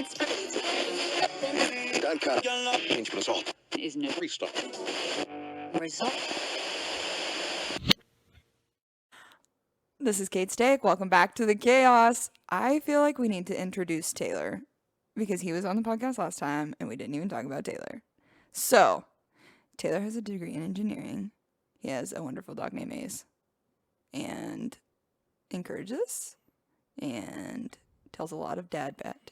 It's is no result. This is Kate Stake. Welcome back to the chaos. I feel like we need to introduce Taylor because he was on the podcast last time and we didn't even talk about Taylor. So, Taylor has a degree in engineering. He has a wonderful dog named Ace and encourages and tells a lot of dad bad jokes.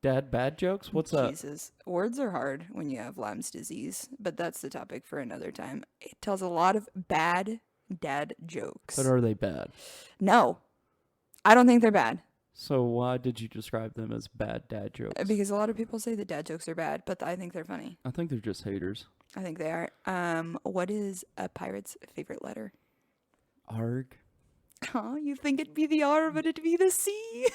Dad bad jokes? What's that? Jesus. Words are hard when you have Lyme's disease, but that's the topic for another time. It tells a lot of bad dad jokes. But are they bad? No. I don't think they're bad. So why did you describe them as bad dad jokes? Because a lot of people say that dad jokes are bad, but I think they're funny. I think they're just haters. I think they are. What is a pirate's favorite letter? Arg. Oh, you think it'd be the R, but it'd be the C.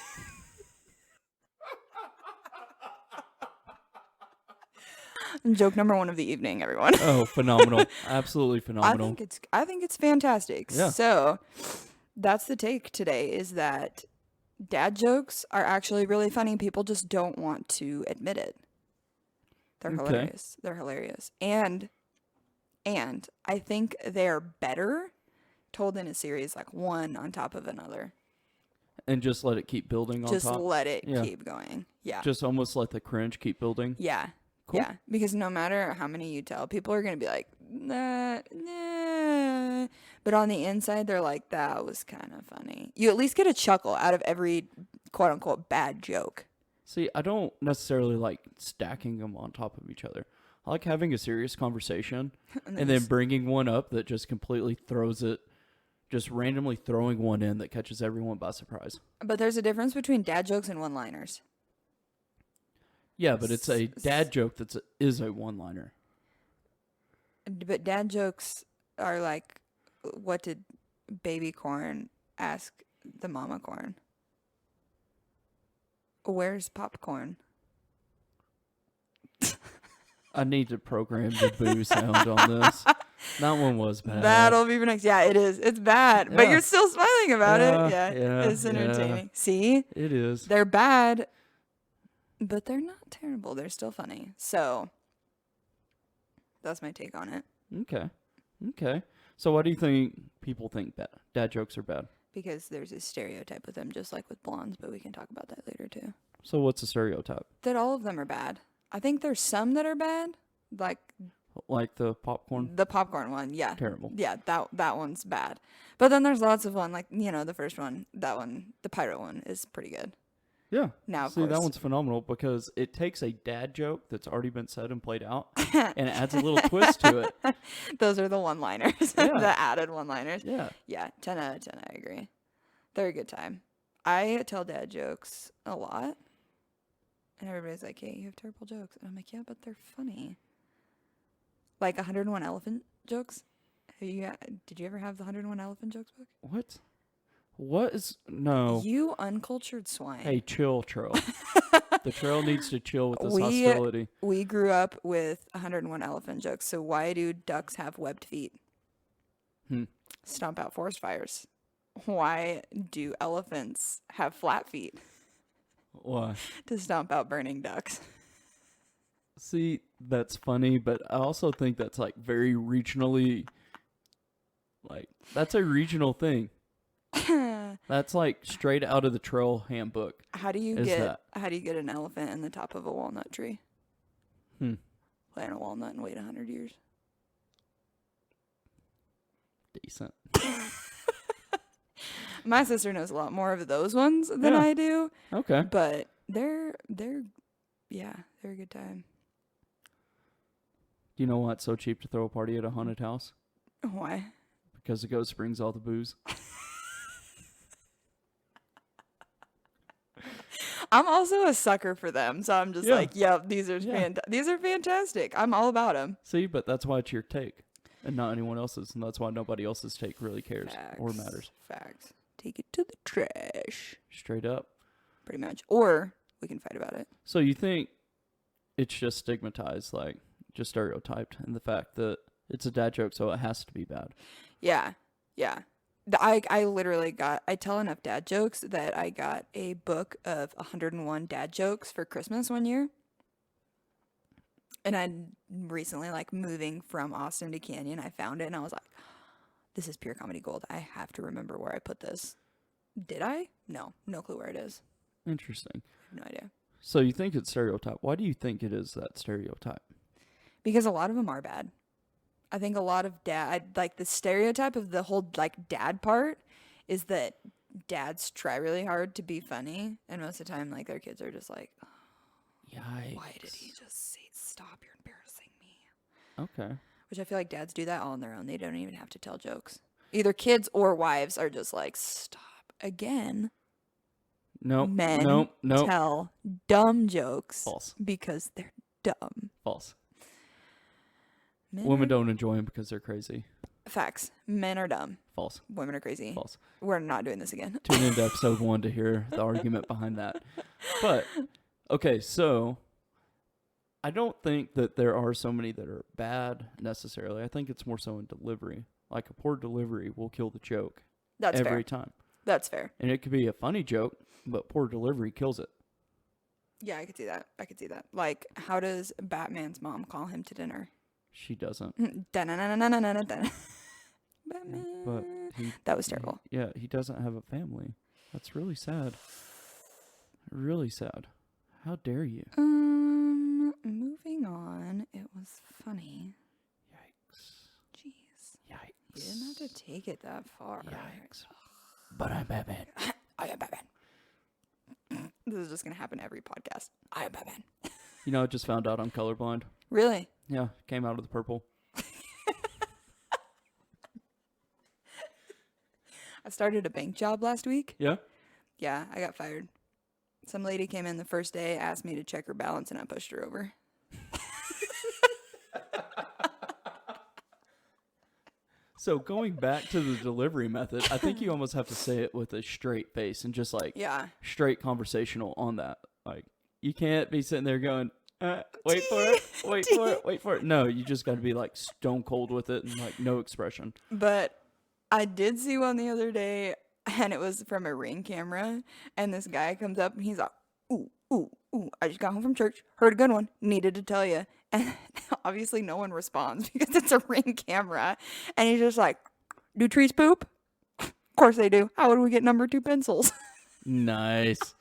Joke number 1 of the evening, everyone. Oh, phenomenal. Absolutely phenomenal. I think it's fantastic. Yeah. So that's the take today, is that dad jokes are actually really funny. People just don't want to admit it. They're hilarious. They're hilarious. And I think they're better told in a series, like one on top of another. And just let it keep building on top? Just let it keep going. Yeah. Just almost let the cringe keep building? Yeah. Cool. Yeah. Because no matter how many you tell, people are going to be like, nah. But on the inside, they're like, that was kind of funny. You at least get a chuckle out of every quote unquote bad joke. See, I don't necessarily like stacking them on top of each other. I like having a serious conversation and then bringing one up that just completely throws it, just randomly throwing one in that catches everyone by surprise. But there's a difference between dad jokes and one-liners. Yeah, but it's a dad joke that is a one-liner. But dad jokes are like, what did baby corn ask the mama corn? Where's popcorn? I need to program the boo sound on this. That one was bad. That'll be for next. Yeah, it is. It's bad, but you're still smiling about it. Yeah, it's entertaining. See? It is. They're bad, but they're not terrible. They're still funny. So that's my take on it. Okay. So why do you think people think dad jokes are bad? Because there's a stereotype with them, just like with blondes, but we can talk about that later too. So what's a stereotype? That all of them are bad. I think there's some that are bad, like the popcorn? The popcorn one, yeah. Terrible. Yeah, that one's bad. But then there's lots of one, like, the first one, that one, the pirate one is pretty good. Yeah. Now, of See, course. that one's phenomenal because it takes a dad joke that's already been said and played out and it adds a little twist to it. Those are the one-liners, the added one-liners. Yeah. Yeah, 10 out of 10, I agree. They're a good time. I tell dad jokes a lot. And everybody's like, hey, you have terrible jokes. And I'm like, yeah, but they're funny. Like 101 elephant jokes. Did you ever have the 101 elephant jokes book? What? What is... No. You uncultured swine. Hey, chill, Trail. The Trail needs to chill with this hostility. We grew up with 101 elephant jokes. So why do ducks have webbed feet? Stomp out forest fires. Why do elephants have flat feet? Why? To stomp out burning ducks. See, that's funny, but I also think that's like very regionally, like, that's a regional thing. That's like straight out of the Trail handbook. How do you get an elephant in the top of a walnut tree? Plant a walnut and wait 100 years. Decent. My sister knows a lot more of those ones than I do. Okay. But they're a good time. Do you know why it's so cheap to throw a party at a haunted house? Why? Because the ghost brings all the booze. I'm also a sucker for them, so I'm just like, these are fantastic. I'm all about them. See, but that's why it's your take and not anyone else's, and that's why nobody else's take really cares or matters. Facts. Take it to the trash. Straight up. Pretty much. Or we can fight about it. So you think it's just stigmatized, like just stereotyped in the fact that it's a dad joke, so it has to be bad. Yeah. Yeah. I literally I tell enough dad jokes that I got a book of 101 dad jokes for Christmas one year. And I recently, like, moving from Austin to Canyon, I found it and I was like, this is pure comedy gold. I have to remember where I put this. Did I? No clue where it is. Interesting. No idea. So you think it's stereotype. Why do you think it is that stereotype? Because a lot of them are bad. I think a lot of like the stereotype of the whole like dad part is that dads try really hard to be funny, and most of the time like their kids are just like, oh, Yikes. why did he just say stop? You're embarrassing me. Okay. Which I feel like dads do that all on their own. They don't even have to tell jokes. Either kids or wives are just like, stop again. Nope. Men Nope. tell dumb jokes False. because they're dumb. False. Men Women are- don't enjoy them because they're crazy. Facts. Men are dumb. False. Women are crazy. False. We're not doing this again. Tune into episode 1 to hear the argument behind that. But, okay, so I don't think that there are so many that are bad necessarily. I think it's more so in delivery. Like a poor delivery will kill the joke That's every fair. time. That's fair. And it could be a funny joke, but poor delivery kills it. Yeah, I could see that. Like, how does Batman's mom call him to dinner? She doesn't. Batman. But That was terrible. he doesn't have a family. That's really sad. Really sad. How dare you? Moving on. It was funny. Yikes. Jeez. Yikes. You didn't have to take it that far. Yikes. But I'm Batman. I am Batman. This is just going to happen every podcast. I am Batman. You know, I just found out I'm colorblind. Really? Yeah, came out of the purple. I started a bank job last week. Yeah? Yeah, I got fired. Some lady came in the first day, asked me to check her balance, and I pushed her over. So going back to the delivery method, I think you almost have to say it with a straight face and just like Yeah. straight conversational on that. Like you can't be sitting there going, wait for it, wait for it, wait for it. No, you just got to be like stone cold with it and like no expression. But I did see one the other day, and it was from a Ring camera, and this guy comes up and he's like, ooh, I just got home from church, heard a good one, needed to tell you. And obviously no one responds because it's a Ring camera. And he's just like, do trees poop? Of course they do. How would we get number 2 pencils? Nice.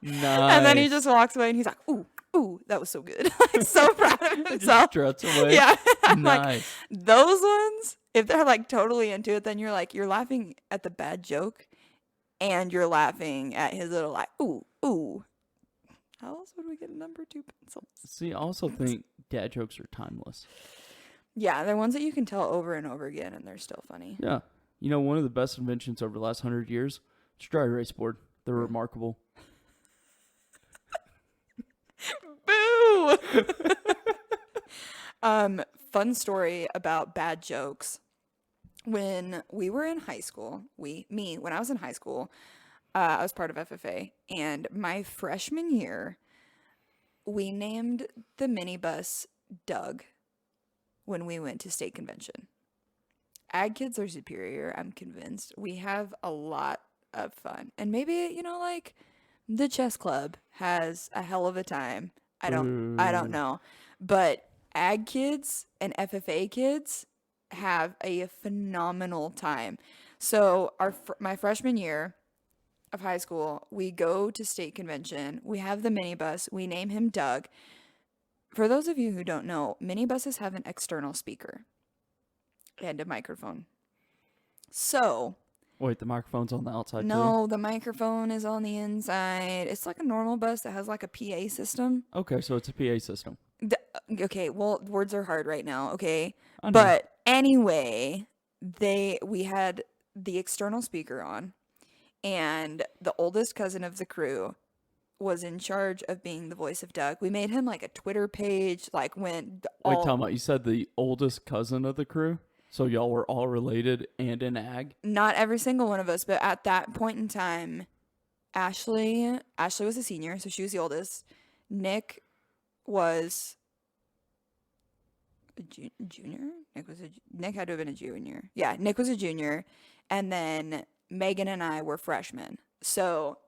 Nice. And then he just walks away and he's like, ooh, that was so good. Like, so proud of just himself. struts away. Yeah. I'm like, Nice. those ones, if they're like totally into it, then you're like, you're laughing at the bad joke and you're laughing at his little like, ooh. How else would we get number 2 pencils? See, I also think dad jokes are timeless. Yeah, they're ones that you can tell over and over again and they're still funny. Yeah. You know, one of the best inventions over the last 100 years, it's dry erase board. They're remarkable. Boo! Fun story about bad jokes. When we were in high school, when I was in high school, I was part of FFA, and my freshman year, we named the minibus Doug when we went to state convention. Ag kids are superior, I'm convinced. We have a lot of fun. And maybe, like the chess club has a hell of a time. I don't know. But ag kids and FFA kids have a phenomenal time. So my freshman year of high school, we go to state convention. We have the minibus. We name him Doug. For those of you who don't know, minibuses have an external speaker and a microphone. So, Wait, the microphone's on the outside too? no, the microphone is on the inside. It's like a normal bus that has like a PA system. Okay, so it's a PA system. Okay, well, words are hard right now, okay? I know. But anyway, we had the external speaker on, and the oldest cousin of the crew was in charge of being the voice of Doug. We made him like a Twitter page, like Wait, time out. You said the oldest cousin of the crew? So y'all were all related and in ag? Not every single one of us, but at that point in time, Ashley was a senior, so she was the oldest. Nick was a junior? Nick had to have been a junior. Yeah, Nick was a junior. And then Megan and I were freshmen. So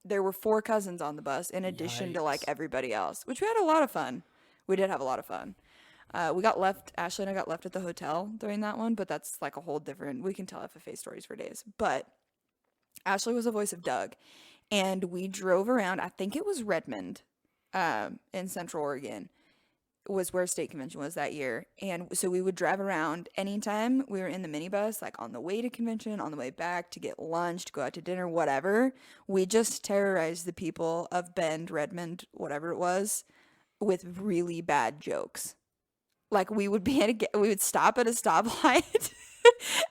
there were 4 cousins on the bus in addition to like Yikes. everybody else, which we had a lot of fun. We did have a lot of fun. Ashley and I got left at the hotel during that one, but that's like a whole different, we can tell FFA stories for days. But Ashley was the voice of Doug, and we drove around, I think it was Redmond, in Central Oregon, was where state convention was that year. And so we would drive around anytime we were in the minibus, like on the way to convention, on the way back to get lunch, to go out to dinner, whatever. We just terrorized the people of Bend, Redmond, whatever it was, with really bad jokes. Like we would we would stop at a stoplight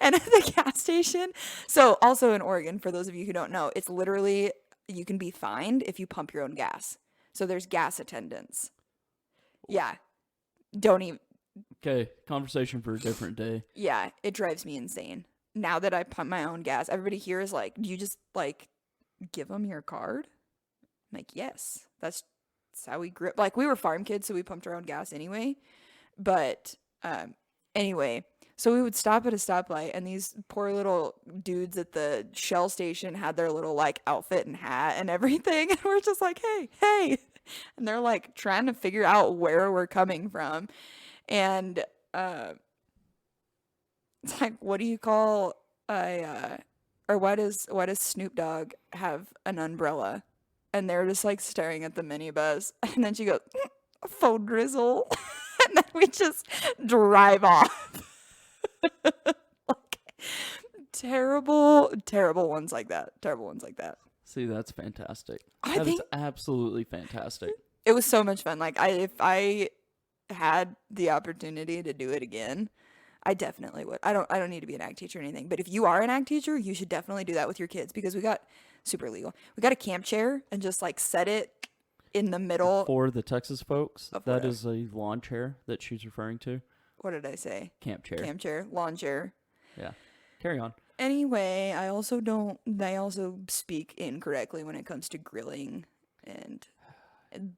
and at the gas station. So also in Oregon, for those of you who don't know, it's literally, you can be fined if you pump your own gas. So there's gas attendants. Yeah. Don't even. Okay, conversation for a different day. Yeah, it drives me insane. Now that I pump my own gas, everybody here is like, do you just like give them your card? I'm like, yes. That's how we grew up. Like we were farm kids, so we pumped our own gas anyway. But anyway, so we would stop at a stoplight, and these poor little dudes at the Shell station had their little like outfit and hat and everything, and we're just like, hey, and they're like trying to figure out where we're coming from, and it's like, what do you call or why does Snoop Dogg have an umbrella? And they're just like staring at the minibus, and then she goes, "Faux drizzle." And then we just drive off. Like, terrible ones like that. Terrible ones like that. See, that's fantastic. I That is think absolutely fantastic. it was so much fun. Like if I had the opportunity to do it again, I definitely would. I don't need to be an ag teacher or anything, but if you are an ag teacher, you should definitely do that with your kids, because we got super legal. We got a camp chair and just like set it in the middle. For the Texas folks, Of that whatever. is a lawn chair that she's referring to. What did I say? Camp chair. Camp chair, lawn chair. Yeah. Carry on. Anyway, I also speak incorrectly when it comes to grilling and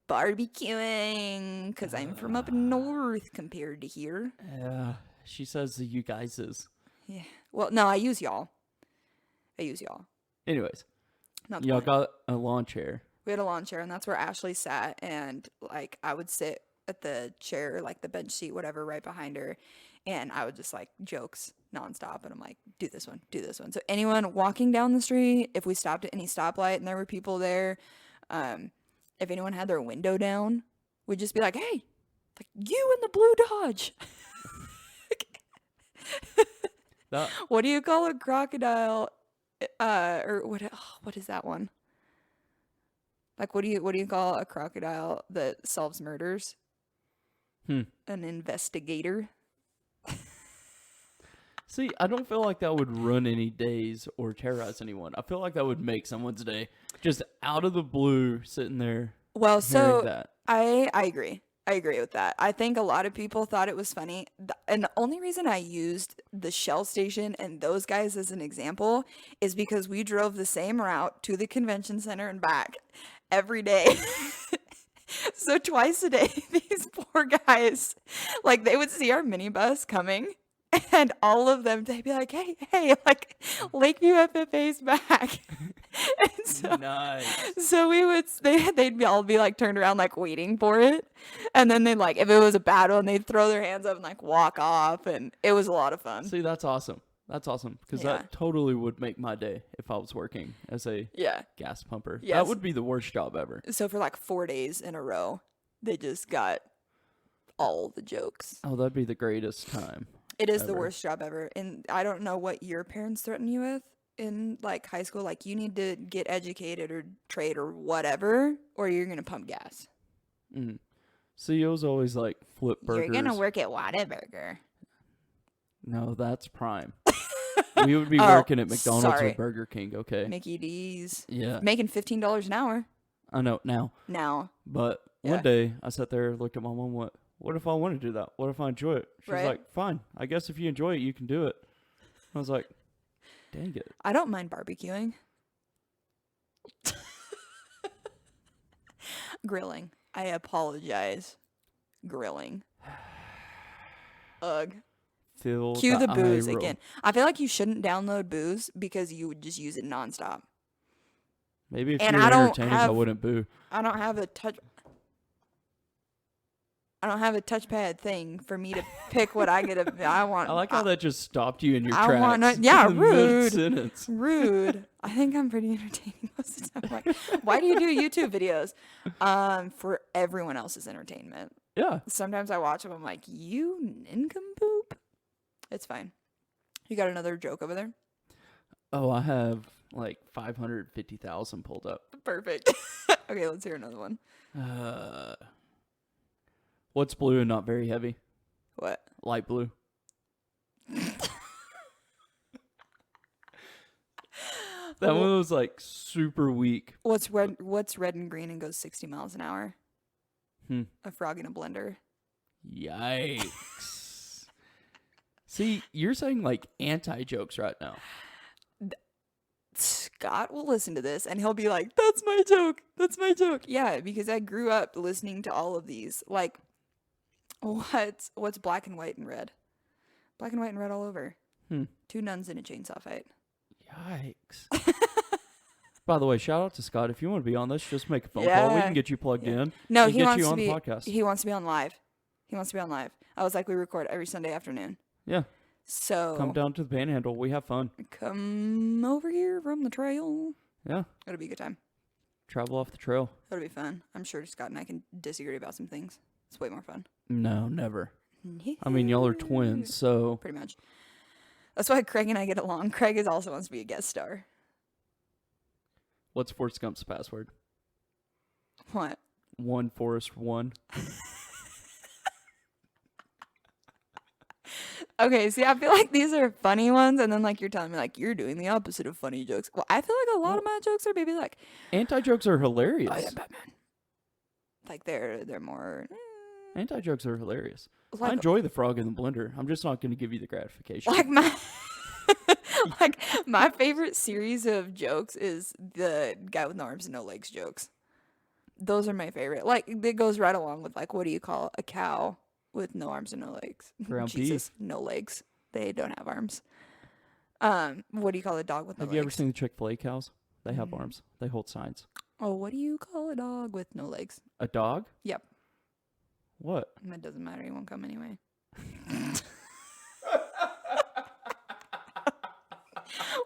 barbecuing, because I'm from up north compared to here. Yeah. She says the you guyses. Yeah. Well, no, I use y'all. Anyways, Not the y'all point. got a lawn chair. We had a lawn chair, and that's where Ashley sat, and like I would sit at the chair, like the bench seat, whatever, right behind her, and I would just like jokes nonstop, and I'm like, do this one. So anyone walking down the street, if we stopped at any stoplight and there were people there, if anyone had their window down, we'd just be like, hey, like you in the blue Dodge. That What do you call a crocodile? Or what is that one? Like, what do you call a crocodile that solves murders? An investigator. See, I don't feel like that would ruin any days or terrorize anyone. I feel like that would make someone's day. Just out of the blue, sitting there. Well, so hearing that. I agree. I agree with that. I think a lot of people thought it was funny. And the only reason I used the Shell station and those guys as an example is because we drove the same route to the convention center and back every day. So twice a day, these poor guys, like they would see our minibus coming, and all of them, they'd be like, hey, like Lakeview FFA's back. And so, Nice. so they'd all be like turned around, like waiting for it. And then they'd like, if it was a bad one, they'd throw their hands up and like walk off. And it was a lot of fun. See, that's awesome. That's awesome. Because Yeah. that totally would make my day if I was working as a Yeah. gas pumper. Yes. That would be the worst job ever. So for like 4 days in a row, they just got all the jokes. Oh, that'd be the greatest time. It is the ever. worst job ever. And I don't know what your parents threaten you with in like high school. Like you need to get educated or trade or whatever, or you're going to pump gas. CEO's always like flip burgers. You're going to work at Whataburger. No, that's Prime. We would be Oh, working at McDonald's sorry. or Burger King, okay? Mickey D's. Yeah, Making $15 an hour I know now. now. But Yeah. one day I sat there, looked at my mom, what if I want to do that? What if I enjoy it? She's Right. like, fine. I guess if you enjoy it, you can do it. I was like, dang it. I don't mind barbecuing. Grilling. I apologize. Grilling. Ugh. feel Cue the eye booze roll. again. I feel like you shouldn't download booze because you would just use it nonstop. Maybe if And you're I don't entertaining, I have- wouldn't boo. I don't have a touchpad thing for me to pick what I want. I like how that just stopped you in your I tracks. want yeah, in rude. mid-sentence. Rude. I think I'm pretty entertaining most of the time. Like, why do you do YouTube videos? For everyone else's entertainment. Yeah. Sometimes I watch them. I'm like, you nincompoop. It's fine. You got another joke over there? Oh, I have like 550,000 pulled up. Perfect. Okay, let's hear another one. What's blue and not very heavy? What? Light blue. That one was like super weak. What's red and green and goes 60 miles an hour? A frog in a blender. Yikes. See, you're saying like anti-jokes right now. Scott will listen to this and he'll be like, that's my joke. That's my joke. Yeah, because I grew up listening to all of these. Like, what's black and white and red? Black and white and red all over. 2 nuns in a chainsaw fight. Yikes. By the way, shout out to Scott. If you want to be on this, just make a phone call. We can get you plugged in. No, and he get wants you to on be. the podcast. He wants to be on live. He wants to be on live. I was like, we record every Sunday afternoon. Yeah. So Come down to the Panhandle. We have fun. Come over here from the trail. Yeah. It'll be a good time. Travel off the trail. It'll be fun. I'm sure Scott and I can disagree about some things. It's way more fun. No, never. I mean, y'all are twins, so. Pretty much. That's why Craig and I get along. Craig also wants to be a guest star. What's Forrest Gump's password? What? One Forrest one. Okay, see, I feel like these are funny ones, and then like you're telling me like you're doing the opposite of funny jokes. Well, I feel like a lot of my jokes are maybe like Anti-jokes are hilarious. oh yeah, Batman. Like they're more Anti-jokes are hilarious. like, I enjoy the frog in the blender. I'm just not going to give you the gratification. like my like my favorite series of jokes is the guy with no arms and no legs jokes. Those are my favorite. Like it goes right along with like what do you call a cow with no arms and no legs? Ground Jesus, no legs. They don't have arms. What do you call a dog with no legs? Have you ever seen the Chick-fil-A cows? They have arms. They hold signs. Oh, what do you call a dog with no legs? A dog? Yep. What? That doesn't matter. He won't come anyway.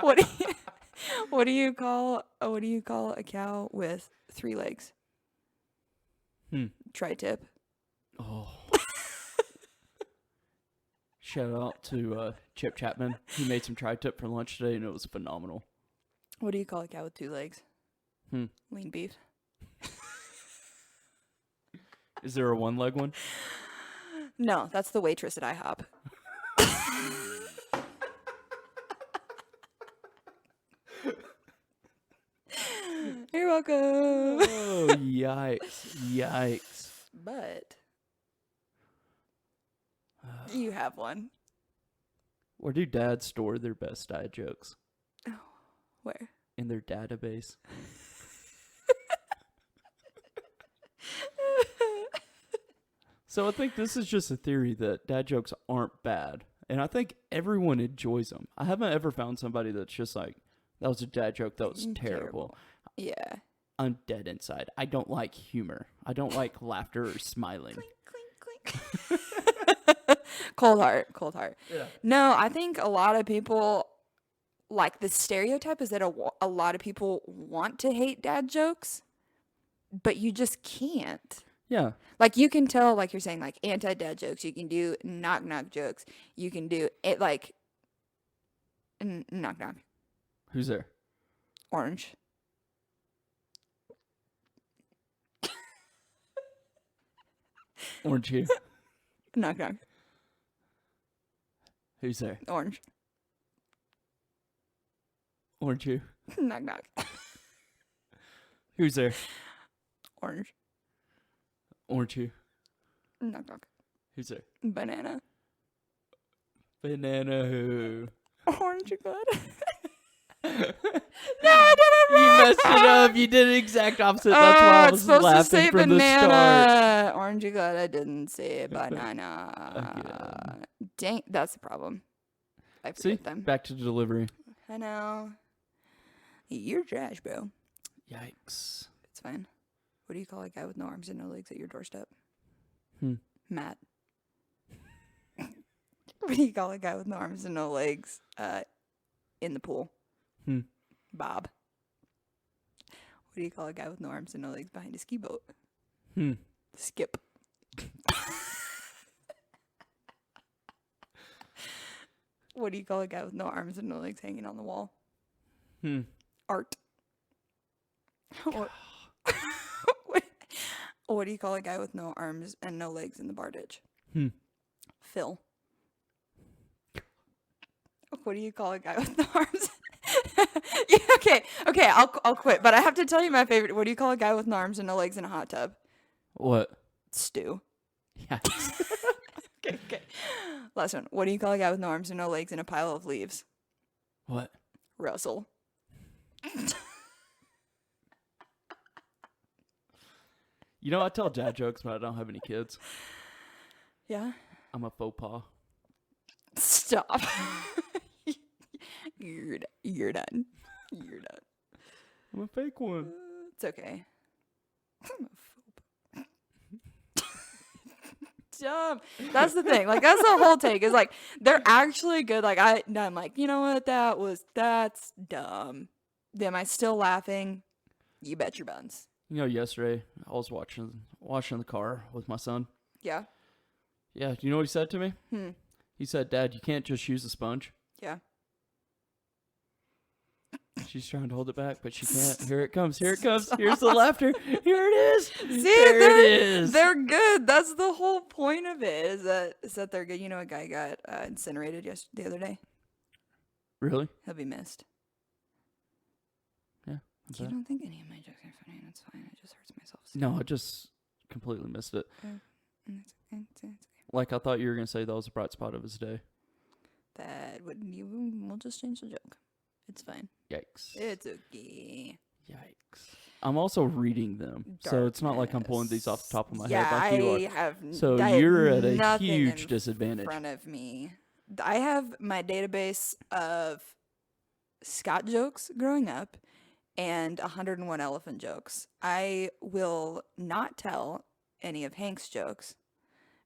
What do you call a cow with 3 legs? Tri-tip. Oh. Shout out to Chip Chapman. He made some tri-tip for lunch today, and it was phenomenal. What do you call a cow with 2 legs? Lean beef. Is there a 1-leg one? No, that's the waitress at IHOP. You're welcome. Oh, yikes. Yikes. But you have one. Where do dads store their best dad jokes? Oh, where? In their database. So I think this is just a theory that dad jokes aren't bad. And I think everyone enjoys them. I haven't ever found somebody that's just like, that was a dad joke, that was terrible. Yeah. I'm dead inside. I don't like humor. I don't like laughter or smiling. Clink, clink, clink. Cold heart. Yeah. No, I think a lot of people, like the stereotype is that a lot of people want to hate dad jokes, but you just can't. Yeah. Like you can tell, like you're saying, like anti-dad jokes. You can do knock-knock jokes. You can do it like knock-knock. Who's there? Orange. Orange here. Knock-knock. Who's there? Orange. Orange here. Knock-knock. Who's there? Orange. Orange here. Knock-knock. Who's there? Banana. Banana who? Orange you good. No, I did it wrong. You messed it up. You did the exact opposite. That's why I was supposed to laughing say from banana. the start. Orange you good. I didn't say banana. Dang, that's the problem. I See, forget them. back to delivery. I know. You're trash, bro. Yikes. It's fine. What do you call a guy with no arms and no legs at your doorstep? Hmm. Matt. What do you call a guy with no arms and no legs in the pool? Hmm. Bob. What do you call a guy with no arms and no legs behind a ski boat? Hmm. Skip. What do you call a guy with no arms and no legs hanging on the wall? Hmm. Art. What do you call a guy with no arms and no legs in the bar ditch? Hmm. Phil. What do you call a guy with no arms? Yeah, okay, I'll quit. But I have to tell you my favorite. What do you call a guy with no arms and no legs in a hot tub? What? Stew. Yikes. Okay. Last one. What do you call a guy with no arms and no legs in a pile of leaves? What? Russell. You know, I tell dad jokes, but I don't have any kids. Yeah? I'm a faux pas. Stop. You're done. You're done. I'm a fake one. It's okay. I'm a dumb. That's the thing. Like, that's the whole take. Is like they're actually good. Like I'm like, you know what? That's dumb. Am I still laughing? You bet your buns. You know, yesterday I was washing the car with my son. Yeah. Yeah, do you know what he said to me? Hmm. He said, "Dad, you can't just use a sponge." Yeah. She's trying to hold it back, but she can't. Here it comes. Here's the laughter. Here it is. See, there it is. They're good. That's the whole point of it. Is that they're good. You know, a guy got incinerated the other day. Really? He'll be missed. Yeah. You don't think any of my jokes are funny? That's fine. It just hurts myself. No, I just completely missed it. It's okay. Like, I thought you were going to say that was a bright spot of his day. We'll just change the joke. It's fine. Yikes. It's okay. Yikes. I'm also reading them, so it's not like I'm pulling these off the top of my head like you are. So you're at a huge disadvantage. In front of me. I have my database of Scott jokes growing up and 101 elephant jokes. I will not tell any of Hank's jokes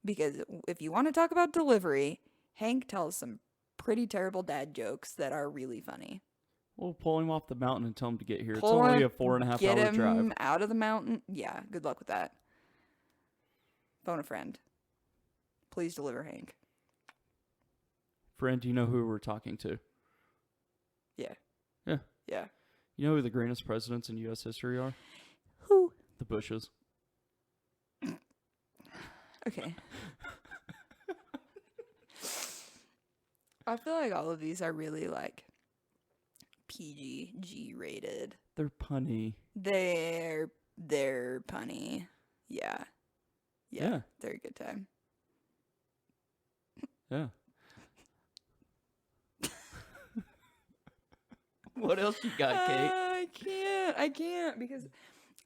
because if you want to talk about delivery, Hank tells some pretty terrible dad jokes that are really funny. We'll pull him off the mountain and tell him to get here. It's Pull only him, a 4.5 hour Get him drive. out of the mountain. Yeah, good luck with that. Phone a friend. Please deliver Hank. Friend, do you know who we're talking to? Yeah. Yeah. Yeah. You know who the greatest presidents in U.S. history are? Who? The Bushes. Okay. I feel like all of these are really like PG, G rated. They're punny. They're punny. Yeah. Yeah. They're a good time. Yeah. What else you got, Kate? I can't because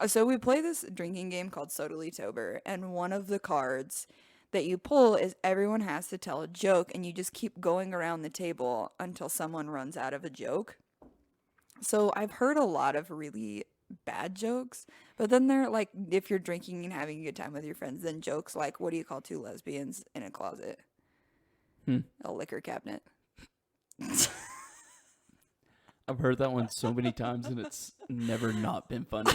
so we play this drinking game called Sodally Tober, and one of the cards that you pull is everyone has to tell a joke, and you just keep going around the table until someone runs out of a joke. So I've heard a lot of really bad jokes, but then they're like, if you're drinking and having a good time with your friends, then jokes like, what do you call two lesbians in a closet? A liquor cabinet. I've heard that one so many times, and it's never not been funny.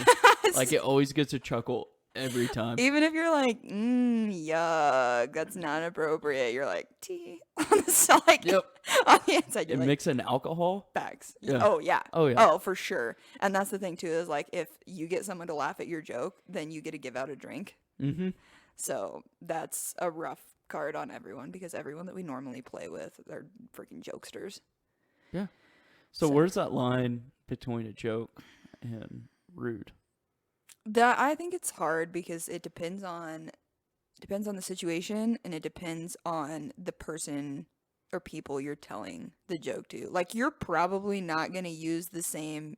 Like, it always gets a chuckle every time. Even if you're like, yuck, that's not appropriate. You're like, tea. So like, Yep. On the inside, you're And like, mix in alcohol? facts. Yeah. Oh, yeah. Oh, yeah. Oh, for sure. And that's the thing, too, is like, if you get someone to laugh at your joke, then you get to give out a drink. Mm-hmm. So that's a rough card on everyone because everyone that we normally play with are freaking jokesters. Yeah. So where's that line between a joke and rude? That I think it's hard because it depends on the situation, and it depends on the person or people you're telling the joke to. Like, you're probably not going to use the same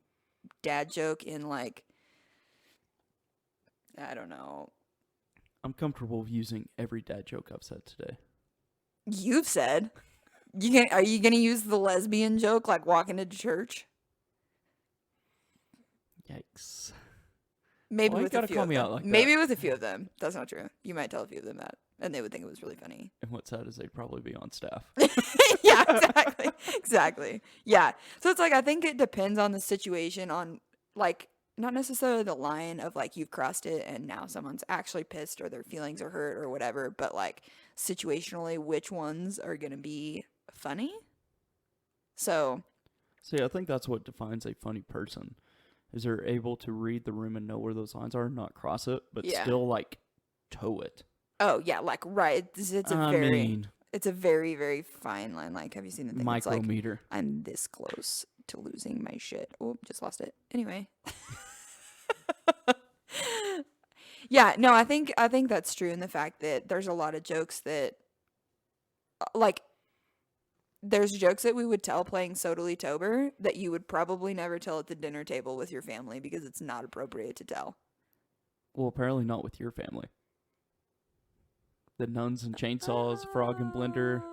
dad joke in, like, I don't know. I'm comfortable using every dad joke I've said today. You've said. Are you gonna use the lesbian joke like walking into church? Yikes. Maybe Why you with a gotta few call of me them. out like that? Maybe with a few of them. That's not true. You might tell a few of them that, and they would think it was really funny. And what's sad is they'd probably be on staff. Yeah, exactly. Exactly. Yeah. So it's like, I think it depends on the situation, on like, not necessarily the line of like you've crossed it and now someone's actually pissed or their feelings are hurt or whatever, but like situationally, which ones are going to be funny. So, See, I think that's what defines a funny person. Is they're able to read the room and know where those lines are and not cross it, but Yeah. still like toe it. oh yeah, like, right. It's a I very, mean, it's a very, very fine line. Like, have you seen the thing? It's like, micrometer. I'm this close to losing my shit. Oh, just lost it. Anyway. Yeah, no, I think that's true in the fact that there's a lot of jokes that like there's jokes that we would tell playing Sodally Tober that you would probably never tell at the dinner table with your family because it's not appropriate to tell. Well, apparently not with your family. The nuns and chainsaws, frog and blender.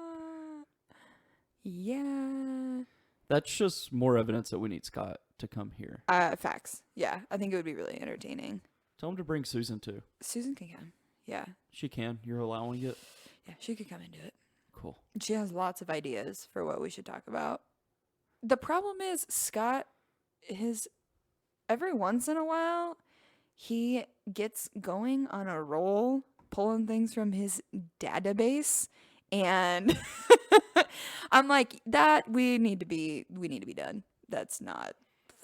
Yeah. That's just more evidence that we need Scott to come here. Facts. Yeah, I think it would be really entertaining. Tell him to bring Susan too. Susan can come. Yeah. She can. You're allowing it? Yeah, she could come and do it. Cool. She has lots of ideas for what we should talk about. The problem is Scott every once in a while he gets going on a roll pulling things from his database, and I'm like, that we need to be done. That's not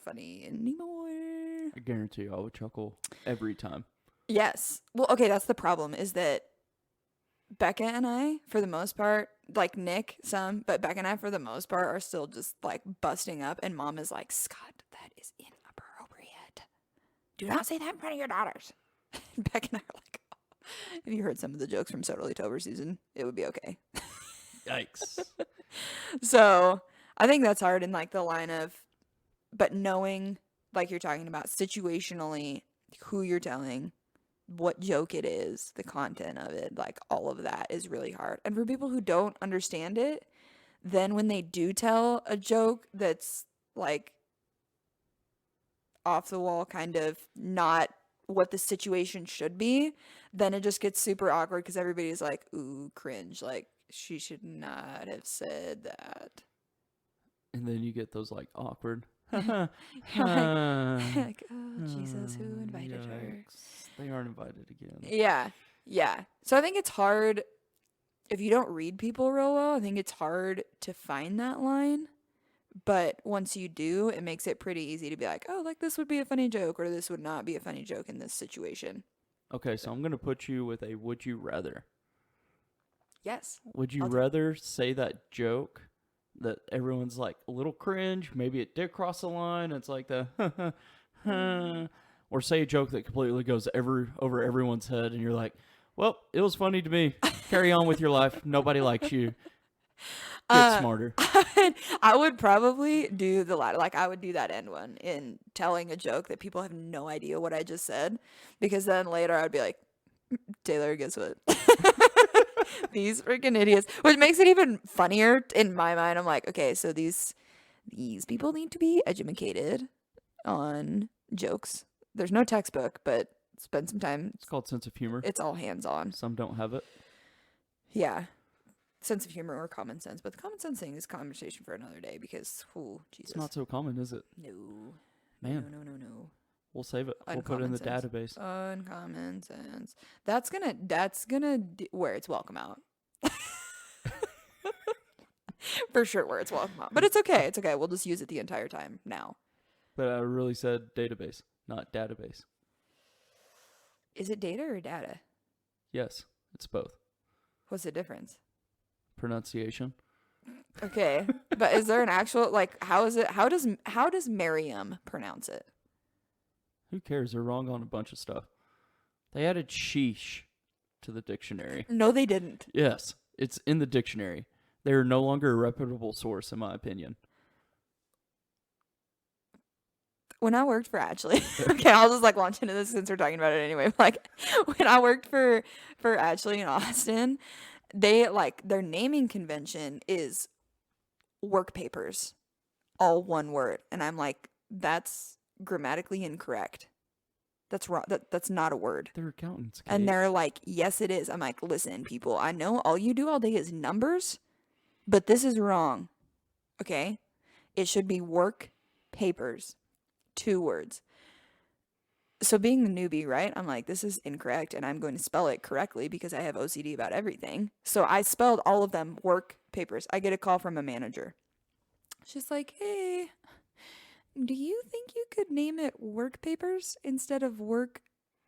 funny anymore. I guarantee you I would chuckle every time. Yes. Well, okay, that's the problem, is that Becca and I, for the most part, like Nick, some, but Becca and I, for the most part, are still just like busting up. And Mom is like, Scott, that is inappropriate. Do not say that in front of your daughters. And Becca and I are like, oh, if you heard some of the jokes from Totally Tober season, it would be okay. Yikes. So I think that's hard in like the line of, but knowing, like you're talking about, situationally, who you're telling, what joke it is, the content of it, like all of that is really hard. And for people who don't understand it, then when they do tell a joke that's like off the wall, kind of not what the situation should be, then it just gets super awkward because everybody's like, ooh, cringe. Like, she should not have said that. And then you get those like awkward. Like, oh, Jesus, who invited her? They aren't invited again. Yeah. Yeah. So I think it's hard if you don't read people real well. I think it's hard to find that line. But once you do, it makes it pretty easy to be like, oh, like this would be a funny joke, or this would not be a funny joke in this situation. Okay, so I'm going to put you with a would you rather. Yes. Would you rather say that joke that everyone's like a little cringe, maybe it did cross the line, it's like the or say a joke that completely goes over everyone's head and you're like, well, it was funny to me. Carry on with your life. Nobody likes you. Get smarter. I would probably do the latter. Like, I would do that end one in telling a joke that people have no idea what I just said, because then later I'd be like, Taylor, guess what? These freaking idiots. Which makes it even funnier in my mind. I'm like, okay, so these people need to be educated on jokes. There's no textbook, but spend some time. It's called sense of humor. It's all hands on. Some don't have it. Yeah. Sense of humor or common sense. But the common sense thing is conversation for another day, because, oh, Jesus. It's not so common, is it? No. Man. No. We'll save it. We'll put it in the database. Uncommon sense. That's gonna where it's welcome out. For sure, where it's welcome out. But it's okay. It's okay. We'll just use it the entire time now. But I really said database, not database. Is it data or data? Yes, it's both. What's the difference? Pronunciation. Okay, but is there an actual, like, how does Merriam pronounce it? Who cares? They're wrong on a bunch of stuff. They added sheesh to the dictionary. No, they didn't. Yes, it's in the dictionary. They're no longer a reputable source, in my opinion. When I worked for Ashley, okay, I'll just like launch into this since we're talking about it anyway. Like, when I worked for Ashley in Austin, They like their naming convention is work papers, all one word. And I'm like, that's grammatically incorrect. That's wrong. That's not a word. They're accountants. And Kate. they're like, yes, it is. I'm like, listen, people, I know all you do all day is numbers, but this is wrong. Okay? It should be work papers. 2 words. So being the newbie, right? I'm like, this is incorrect, and I'm going to spell it correctly because I have OCD about everything. So I spelled all of them work papers. I get a call from a manager. She's like, hey, do you think you could name it work papers instead of work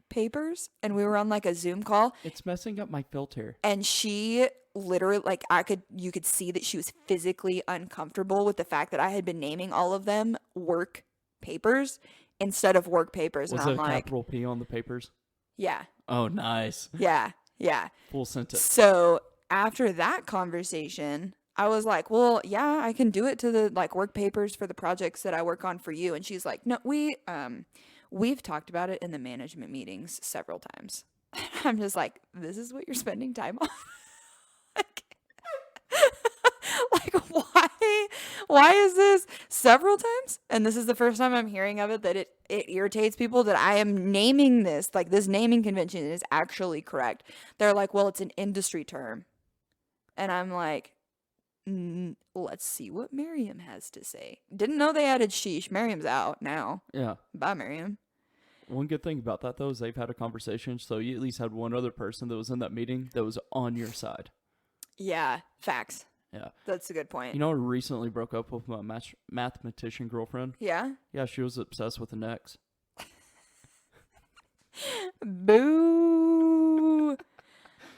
papers? And we were on like a Zoom call, It's messing up my filter. and she literally, like, you could see that she was physically uncomfortable with the fact that I had been naming all of them work papers instead of work papers. Was And it I'm a like, capital P on the papers? yeah, Oh, nice. yeah. Full sentence. So after that conversation, I was like, well, yeah, I can do it to the like work papers for the projects that I work on for you. And she's like, no, we've talked about it in the management meetings several times. I'm just like, this is what you're spending time on. Like, why is this several times? And this is the first time I'm hearing of it, that it irritates people that I am naming this, like this naming convention is actually correct. They're like, well, it's an industry term. And I'm like, let's see what Miriam has to say. Didn't know they added sheesh. Miriam's out now. Yeah. Bye, Miriam. One good thing about that, though, is they've had a conversation, so you at least had one other person that was in that meeting that was on your side. Yeah, facts. Yeah. That's a good point. You know, I recently broke up with my mathematician girlfriend. Yeah? Yeah, she was obsessed with an X. Boo.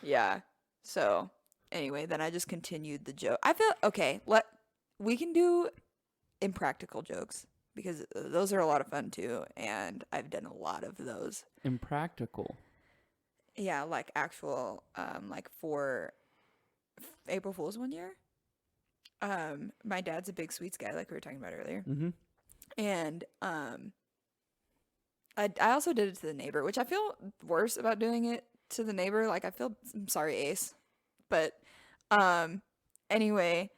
Yeah. So, anyway, then I just continued the joke. I feel okay, we can do impractical jokes because those are a lot of fun too, and I've done a lot of those. Impractical. Yeah, like actual like for April Fool's one year. My dad's a big sweets guy, like we were talking about earlier. Mm-hmm. And I also did it to the neighbor, which I feel worse about doing it to the neighbor. Like, I'm sorry, Ace. But anyway,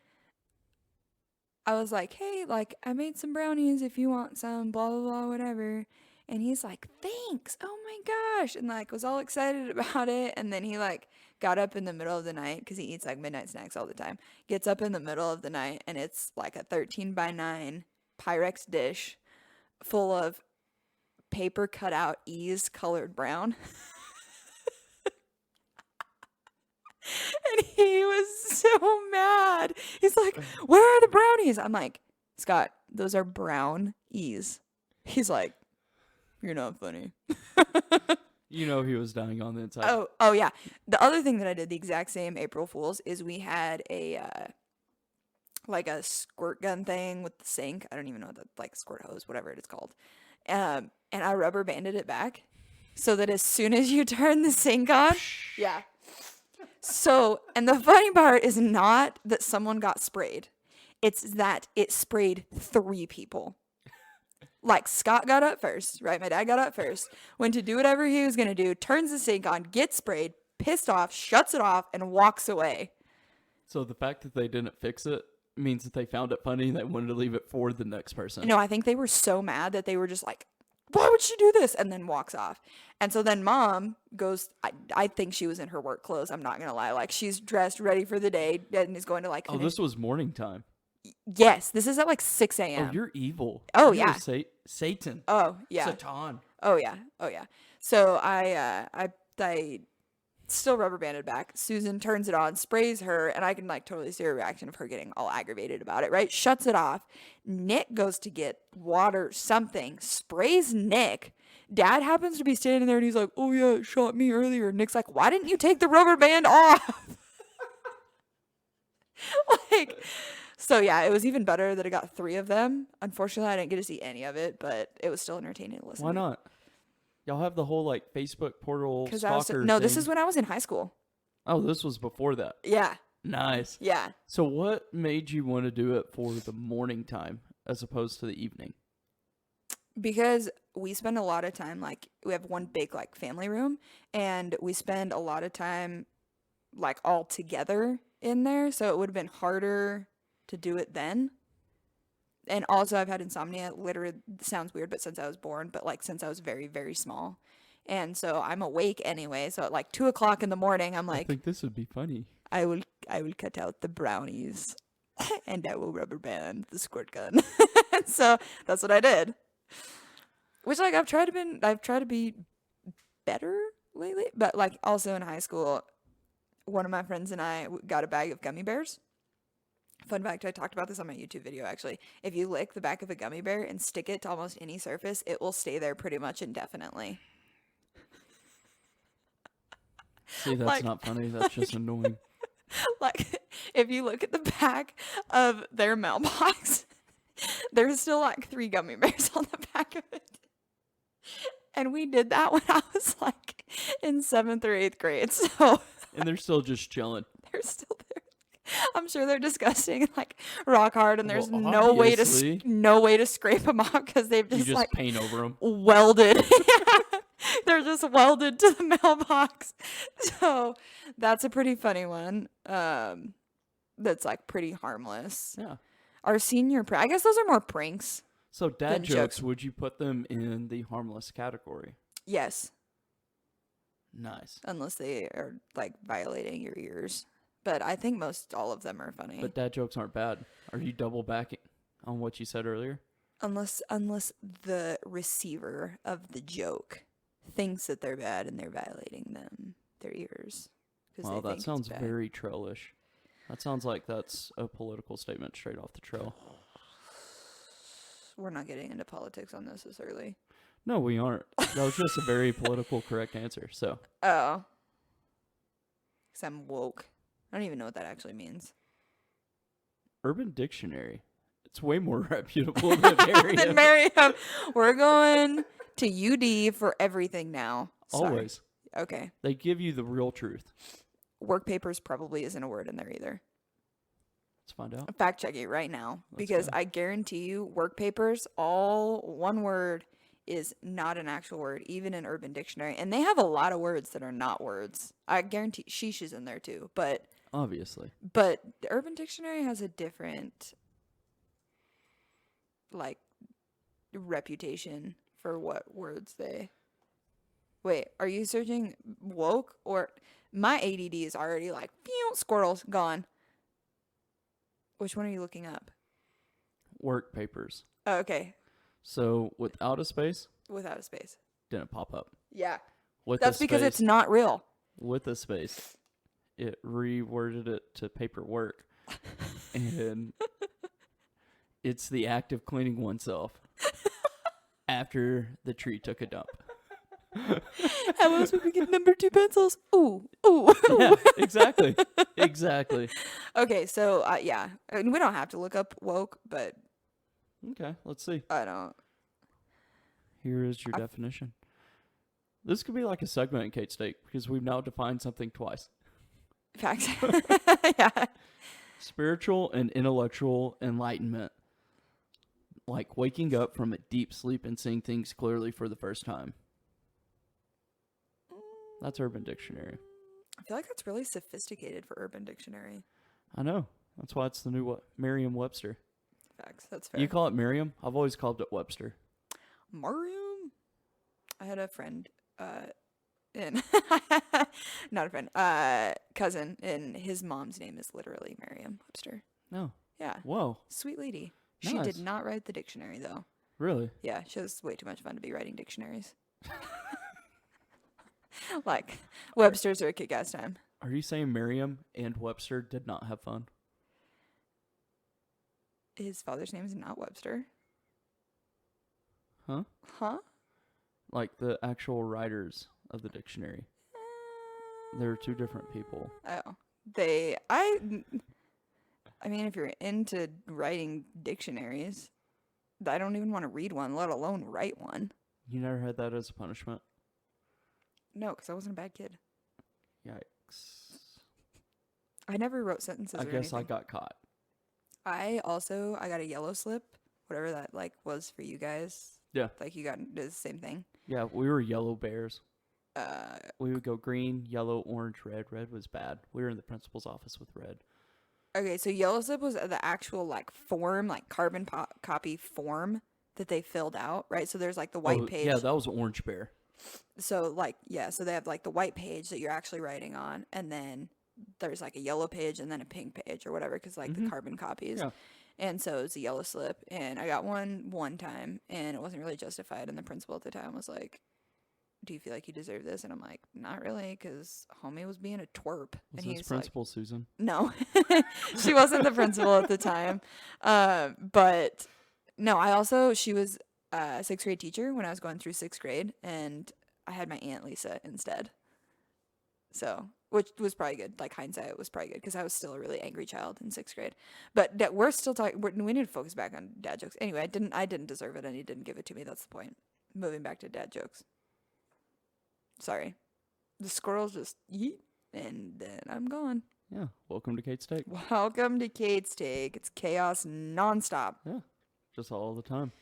I was like, hey, like, I made some brownies if you want some, blah, blah, blah, whatever. And he's like, thanks. Oh my gosh. And like, was all excited about it. And then he like got up in the middle of the night because he eats like midnight snacks all the time. Gets up in the middle of the night and it's like a 13x9 Pyrex dish full of paper cutout E's colored brown. And he was so mad. He's like, where are the brownies? I'm like, Scott, those are brown E's. He's like, you're not funny. You know he was dying on the inside. Oh yeah. The other thing that I did the exact same April Fool's is we had a like a squirt gun thing with the sink. I don't even know what like squirt hose, whatever it is called. And I rubber banded it back so that as soon as you turn the sink on, yeah. So, and the funny part is not that someone got sprayed. It's that it sprayed 3 people. Like, Scott got up first, right? My dad got up first, went to do whatever he was going to do, turns the sink on, gets sprayed, pissed off, shuts it off, and walks away. So the fact that they didn't fix it means that they found it funny and they wanted to leave it for the next person. No, I think they were so mad that they were just like, why would she do this? And then walks off. And so then mom goes, I think she was in her work clothes. I'm not going to lie. Like, she's dressed, ready for the day, and is going to like, Oh, this was morning time. Yes, this is at like 6 a.m. Oh, you're evil. Oh, You're yeah. Satan. Oh, yeah. Satan. Oh, yeah. Oh, yeah. So I still rubber banded back. Susan turns it on, sprays her, and I can like totally see her reaction of her getting all aggravated about it, right? Shuts it off. Nick goes to get water, something, sprays Nick. Dad happens to be standing there and he's like, oh yeah, it shot me earlier. Nick's like, why didn't you take the rubber band off? Like, so yeah, it was even better that I got 3 of them. Unfortunately, I didn't get to see any of it, but it was still entertaining to listen Why to. not? Y'all have the whole like Facebook portal stalker No, thing. this is when I was in high school. Oh, this was before that. Yeah. Nice. Yeah. So what made you want to do it for the morning time as opposed to the evening? Because we spend a lot of time, like, we have one big, like, family room, and we spend a lot of time, like all together in there, so it would have been harder to do it then. And also I've had insomnia, literally sounds weird, but since I was born, but like since I was very, very small. And so I'm awake anyway. So at like 2 o'clock in the morning, I'm I like, think this would be funny. I will cut out the brownies and I will rubber band the squirt gun. So that's what I did. Which like I've tried to be better lately, but like also in high school, one of my friends and I got a bag of gummy bears. Fun fact, I talked about this on my YouTube video actually. If you lick the back of a gummy bear and stick it to almost any surface, it will stay there pretty much indefinitely. See, that's Like- not funny. That's just annoying. Like, if you look at the back of their mailbox, there's still like 3 gummy bears on the back of it. And we did that when I was like in 7th or 8th grade. So And they're still just chilling. they're still there. I'm sure they're disgusting and like rock hard, and there's Well, no way to obviously. no way to scrape them off because they've You just just like paint over them. welded. They're just welded to the mailbox. So that's a pretty funny one. That's like pretty harmless. Yeah. Our senior I guess those are more pranks. So dad Then jokes, jokes. would you put them in the harmless category? Yes, Nice. unless they are like violating your ears. But I think most all of them are funny. But dad jokes aren't bad. Are you double backing on what you said earlier? Unless the receiver of the joke thinks that they're bad and they're violating their ears. 'Cause Well, they that think sounds it's bad. very trailish. That sounds like that's a political statement straight off the trail. We're not getting into politics on this early. No, we aren't. That was just a very political correct answer. So, Oh. Because I'm woke. I don't even know what that actually means. Urban Dictionary. It's way more reputable than Merriam. Then Merriam. We're going to UD for everything now. Sorry. Always. Okay. They give you the real truth. Work papers probably isn't a word in there either. Let's find out. Fact check it right now. Let's Because go. I guarantee you, work papers, all one word, is not an actual word, even in Urban Dictionary. And they have a lot of words that are not words. I guarantee sheesh is in there too. But Obviously. the Urban Dictionary has a different, like, reputation for what words they... Wait, are you searching woke? Or my ADD is already like, pew, squirrels, gone. Which one are you looking up? Work papers. Oh, okay. So, without a space, Without a space. didn't pop up. Yeah. With That's a because it's space- not real. With a space, it reworded it to paperwork. And it's the act of cleaning oneself after the tree took a dump. How else would we get number 2 pencils? Ooh, ooh. Yeah, exactly. Exactly. Okay, so yeah, I mean, we don't have to look up woke, but Okay, let's see. I don't. Here is your definition. This could be like a segment in Kate Steak because we've now defined something twice. Facts. Yeah. Spiritual and intellectual enlightenment. Like waking up from a deep sleep and seeing things clearly for the first time. That's Urban Dictionary. I feel like that's really sophisticated for Urban Dictionary. I know. That's why it's the new Merriam-Webster. Facts. That's fair. You call it Merriam? I've always called it Webster. Mariam. I had a friend, in not a friend, cousin, and his mom's name is literally Merriam-Webster. No. Yeah. Whoa. Sweet lady. She Nice. did not write the dictionary though. Really? Yeah, she was way too much fun to be writing dictionaries. Like, Webster's are a kick-ass time. Are you saying Merriam and Webster did not have fun? His father's name is not Webster. Huh? Huh? Like the actual writers of the dictionary. They're two different people. Oh. I mean, if you're into writing dictionaries, I don't even want to read one, let alone write one. You never had that as a punishment? No, because I wasn't a bad kid. Yikes. I never wrote sentences I or guess I anything. got caught. I got a yellow slip, whatever that like was for you guys. Yeah. Like you got the same thing. Yeah, we were yellow bears. We would go green, yellow, orange, red. Red was bad. We were in the principal's office with red. Okay, so yellow slip was the actual like form, like carbon copy form that they filled out, right? So there's like the white page. Yeah, that was orange bear. So like, yeah, so they have like the white page that you're actually writing on, and then there's like a yellow page and then a pink page or whatever, because like the carbon copies. Yeah. And so it's a yellow slip, and I got one time, and it wasn't really justified. And the principal at the time was like, "Do you feel like you deserve this?" And I'm like, "Not really, because homie was being a twerp." Was And this he's principal like, Susan? "No, she wasn't the principal at the time." But no, she was a sixth grade teacher when I was going through sixth grade, and I had my Aunt Lisa instead. So, which was probably good. Like hindsight was probably good because I was still a really angry child in sixth grade. But we're still talking. We need to focus back on dad jokes. Anyway, I didn't deserve it, and he didn't give it to me. That's the point. Moving back to dad jokes. Sorry, the squirrels just yeet, and then I'm gone. Yeah. Welcome to Kate's Take. Welcome to Kate's Take. It's chaos nonstop. Yeah. Just all the time.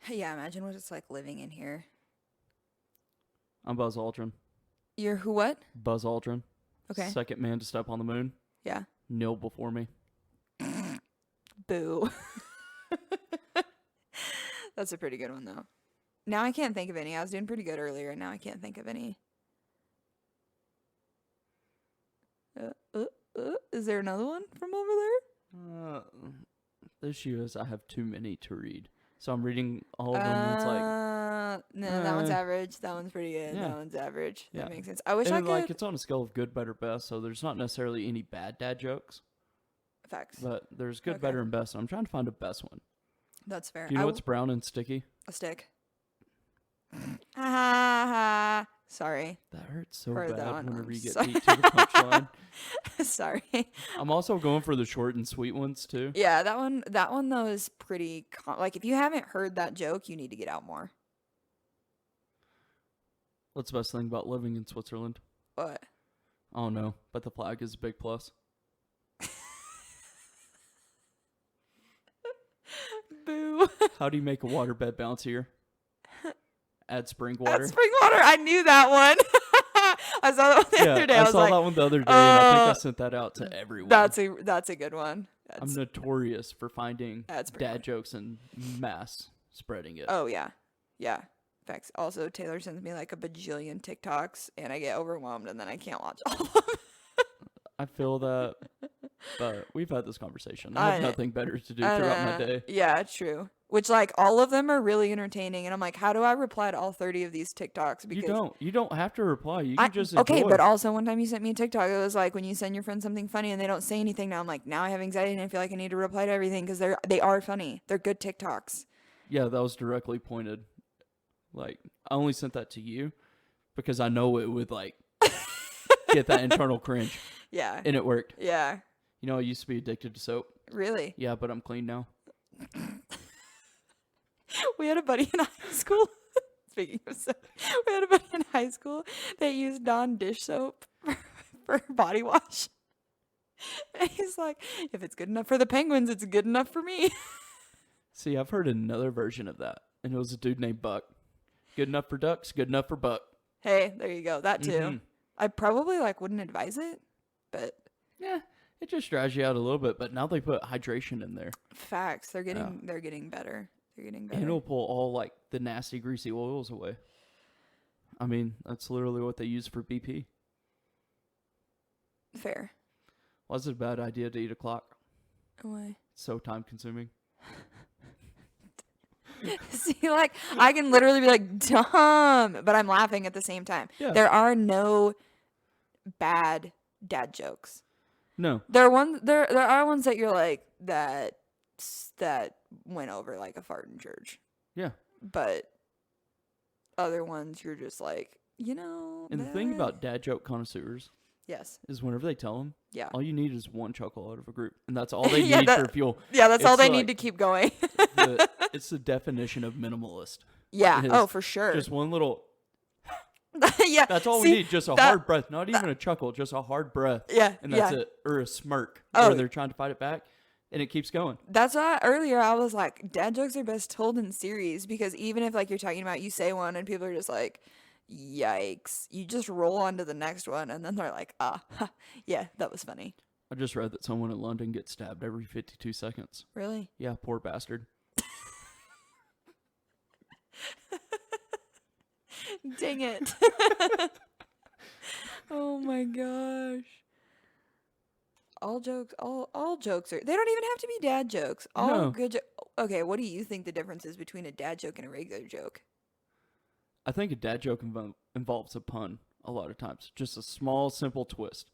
Yeah, imagine what it's like living in here. I'm Buzz Aldrin. You're who? What? Buzz Aldrin. Okay. Second man to step on the moon. Yeah. Nil before me. Boo. That's a pretty good one, though. Now I can't think of any. I was doing pretty good earlier, and now I can't think of any. Is there another one from over there? The issue is I have too many to read. So I'm reading all of them, and it's like... No, that one's average. That one's pretty good. Yeah. That one's average. Yeah. That makes sense. I wish and I could... like, it's on a scale of good, better, best, so there's not necessarily any bad dad jokes. Facts. But there's good, Okay. better, and best. I'm trying to find a best one. That's fair. Do you know what's brown and sticky? A stick. Ha ha ha. Sorry. That hurts so Heard that bad one. whenever I'm you get sorry. beat to the punchline. Sorry. I'm also going for the short and sweet ones, too. Yeah, that one though is pretty like if you haven't heard that joke, you need to get out more. What's the best thing about living in Switzerland? What? I don't know, but the flag is a big plus. Boo. How do you make a waterbed bouncier? Add spring water. That's spring water. I knew that one. I saw that one the other day. I was saw like, that one the other day, and I think I sent that out to everyone. that's a good one. I'm notorious for finding That's pretty dad funny. jokes and mass spreading it. Oh yeah. Yeah. Facts. Also, Taylor sends me like a bajillion TikToks, and I get overwhelmed, and then I can't watch all of them. I feel that, but we've had this conversation. I have nothing better to do throughout my day. Yeah, true. Which like all of them are really entertaining, and I'm like, how do I reply to all 30 of these TikToks? Because You don't have to reply. You can just enjoy. okay, but also one time you sent me a TikTok. It was like when you send your friend something funny and they don't say anything. Now I'm like, now I have anxiety and I feel like I need to reply to everything because they are funny. They're good TikToks. Yeah, that was directly pointed. Like, I only sent that to you because I know it would like get that internal cringe. Yeah. And it worked. Yeah. You know, I used to be addicted to soap. Really? Yeah, but I'm clean now. We had a buddy in high school. Speaking of soap, we had a buddy in high school that used Dawn dish soap for body wash. And he's like, if it's good enough for the penguins, it's good enough for me. See, I've heard another version of that, and it was a dude named Buck. Good enough for ducks, good enough for Buck. Hey, there you go. That too. Mm-hmm. I probably like wouldn't advise it, but Yeah, it just dries you out a little bit, but now they put hydration in there. facts. They're getting better. They're getting better. And it'll pull all like the nasty, greasy oils away. I mean, that's literally what they use for BP. Fair. Was it a bad idea to eat a clock? Why? It's so time consuming. See, like, I can literally be like, dumb, but I'm laughing at the same time. Yeah. There are no bad dad jokes. No. There are ones that you're like, that went over like a fart in church. Yeah. But other ones you're just like, you know. And the thing about dad joke connoisseurs Yes. is whenever they tell them, Yeah. all you need is one chuckle out of a group. And that's all they Yeah, need for fuel. Yeah, that's all It's they like need to keep going. It's the definition of minimalist. Yeah. It is Oh, for sure. Just one little... Yeah. That's all see, we need. Just a hard breath. Not even a chuckle. Just a hard breath. Yeah. And that's yeah. it. Or a smirk. Oh. Where they're trying to fight it back. And it keeps going. That's why earlier I was like, dad jokes are best told in series because even if like you're talking about you say one and people are just like, yikes. You just roll on to the next one, and then they're like, yeah, that was funny. I just read that someone in London gets stabbed every 52 seconds. Really? Yeah, poor bastard. Dang it. Oh my gosh. All jokes are, they don't even have to be dad jokes. All No. good okay, what do you think the difference is between a dad joke and a regular joke? I think a dad joke involves a pun a lot of times. Just a small, simple twist.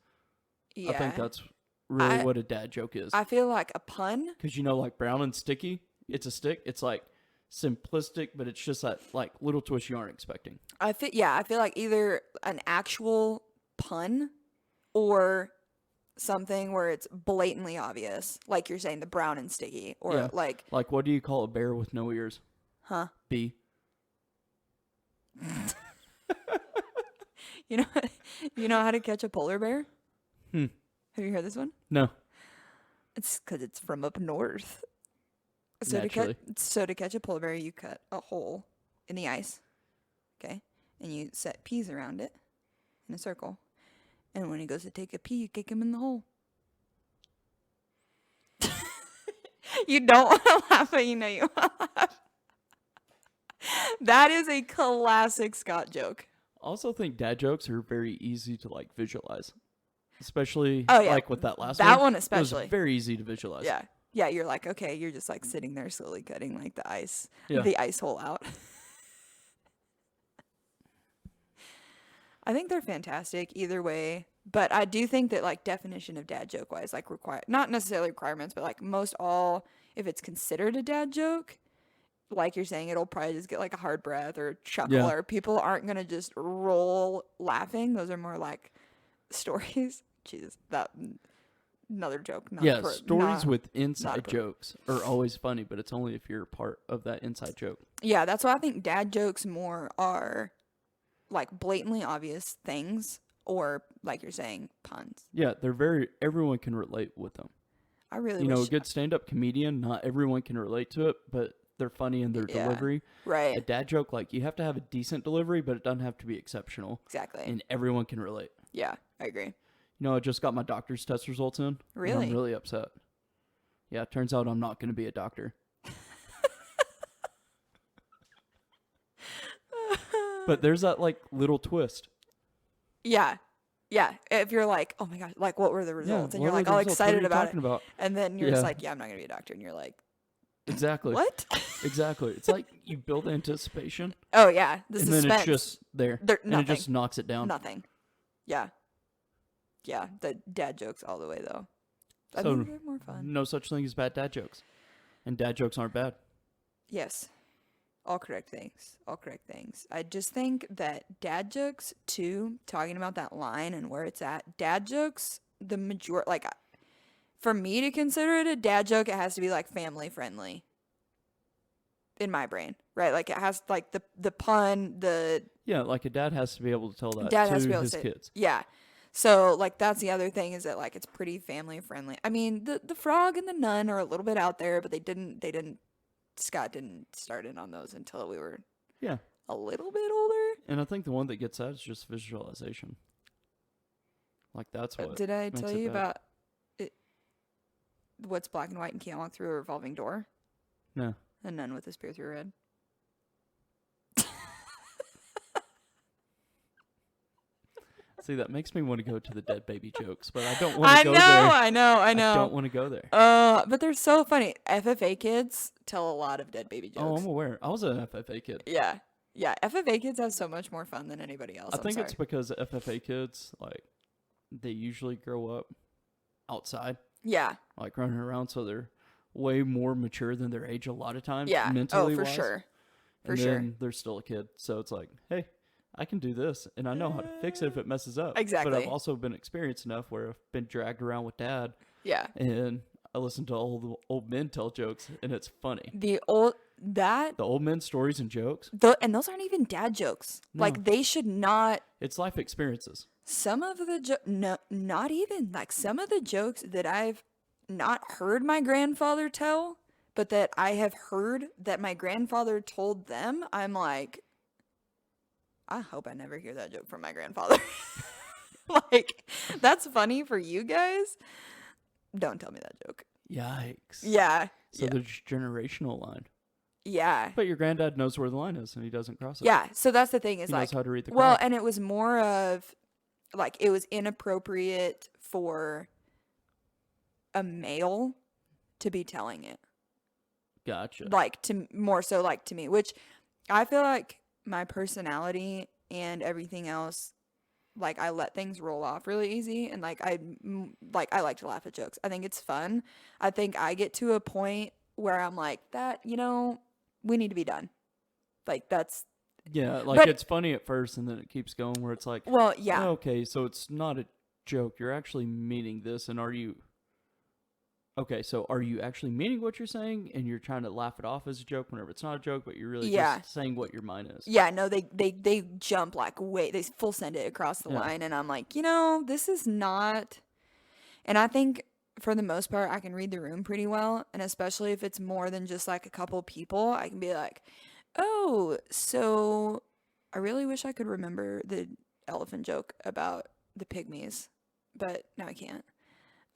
Yeah. I think that's really what a dad joke is. I feel like a pun. Because, like brown and sticky, it's a stick. It's like simplistic, but it's just that like little twist you aren't expecting. I feel like either an actual pun or something where it's blatantly obvious, like you're saying the brown and sticky, or like what do you call a bear with no ears? Huh? Bee. You know how to catch a polar bear? Have you heard this one? No. It's because it's from up north. So to catch a polar bear, you cut a hole in the ice, okay, and you set peas around it in a circle, and when he goes to take a pee, you kick him in the hole. You don't want to laugh, but you know you want to laugh. That is a classic Scott joke. I also think dad jokes are very easy to like visualize, especially Oh, yeah. like with that last one. That one It especially. was very easy to visualize. Yeah. Yeah, you're like, okay, you're just like sitting there slowly cutting like the ice hole out. I think they're fantastic either way, but I do think that like definition of dad joke wise, like not necessarily requirements, but like most all, if it's considered a dad joke, like you're saying, it'll probably just get like a hard breath or chuckle, or people aren't going to just roll laughing. Those are more like stories. Jesus, that another joke. Stories with inside jokes are always funny, but it's only if you're part of that inside joke. Yeah, that's why I think dad jokes more are like blatantly obvious things, or like you're saying, puns. Yeah, everyone can relate with them. I really wish a good stand-up comedian, not everyone can relate to it, but they're funny in their delivery. Right. A dad joke, like you have to have a decent delivery, but it doesn't have to be exceptional. Exactly. And everyone can relate. Yeah, I agree. I just got my doctor's test results in. Really? I'm really upset. Yeah, it turns out I'm not going to be a doctor. But there's that like little twist. Yeah. Yeah. If you're like, oh my gosh, like what were the results? And you're like all excited about it. And then you're just like, yeah, I'm not going to be a doctor. And you're like, exactly. What? Exactly. It's like you build anticipation. Oh, yeah. The suspense. And then it's just there. And it just knocks it down. Nothing. Yeah. Yeah. The dad jokes all the way, though. I So, think they're more fun. No such thing as bad dad jokes. And dad jokes aren't bad. Yes. All correct things. All correct things. I just think that dad jokes, too, talking about that line and where it's at, dad jokes, the majority, like, for me to consider it a dad joke, it has to be, like, family friendly. In my brain, right? Like, it has, like, the pun, Yeah, like a dad has to be able to tell that dad to has to be able his to say, kids. Yeah. So, like, that's the other thing is that, like, it's pretty family friendly. I mean, the frog and the nun are a little bit out there, but Scott didn't start in on those until we were a little bit older. And I think the one that gets that is just visualization. Like, that's what Did I tell you bad. about it? What's black and white and can't walk through a revolving door? No. A nun with a spear through her head. See, that makes me want to go to the dead baby jokes, but I don't want to go there. I know. I don't want to go there. But they're so funny. FFA kids tell a lot of dead baby jokes. Oh, I'm aware. I was an FFA kid. Yeah. Yeah, FFA kids have so much more fun than anybody else. I think it's because FFA kids, like, they usually grow up outside. Yeah. Like, running around, so they're way more mature than their age a lot of times. Yeah. Mentally for wise. sure. And then they're still a kid. So it's like, hey, I can do this, and I know how to fix it if it messes up. Exactly. But I've also been experienced enough where I've been dragged around with dad. Yeah. And I listen to old men tell jokes, and it's funny. The old men stories and jokes. And those aren't even dad jokes. No. Like, they should not. It's life experiences. Some of the no, not even like some of the jokes that I've not heard my grandfather tell, but that I have heard that my grandfather told them. I'm like, I hope I never hear that joke from my grandfather. Like, that's funny for you guys. Don't tell me that joke. Yikes. Yeah. So there's generational line. Yeah. But your granddad knows where the line is and he doesn't cross it. Yeah. So that's the thing is He knows how to read the well, crowd. and it was more of like it was inappropriate for a male to be telling it. Gotcha. Like to more so like to me, which I feel like my personality and everything else, like I let things roll off really easy, and like I like to laugh at jokes. I think it's fun. I think I get to a point where I'm like that, we need to be done. Like that's Yeah, like but- it's funny at first and then it keeps going where it's like, well, yeah. okay, so it's not a joke. You're actually meaning this. And are you actually meaning what you're saying and you're trying to laugh it off as a joke whenever it's not a joke, but you're really just saying what your mind is? Yeah, no, they jump like they full send it across the line, and I'm like, this is not. And I think for the most part, I can read the room pretty well, and especially if it's more than just like a couple people, I can be like, oh, so I really wish I could remember the elephant joke about the pygmies, but now I can't.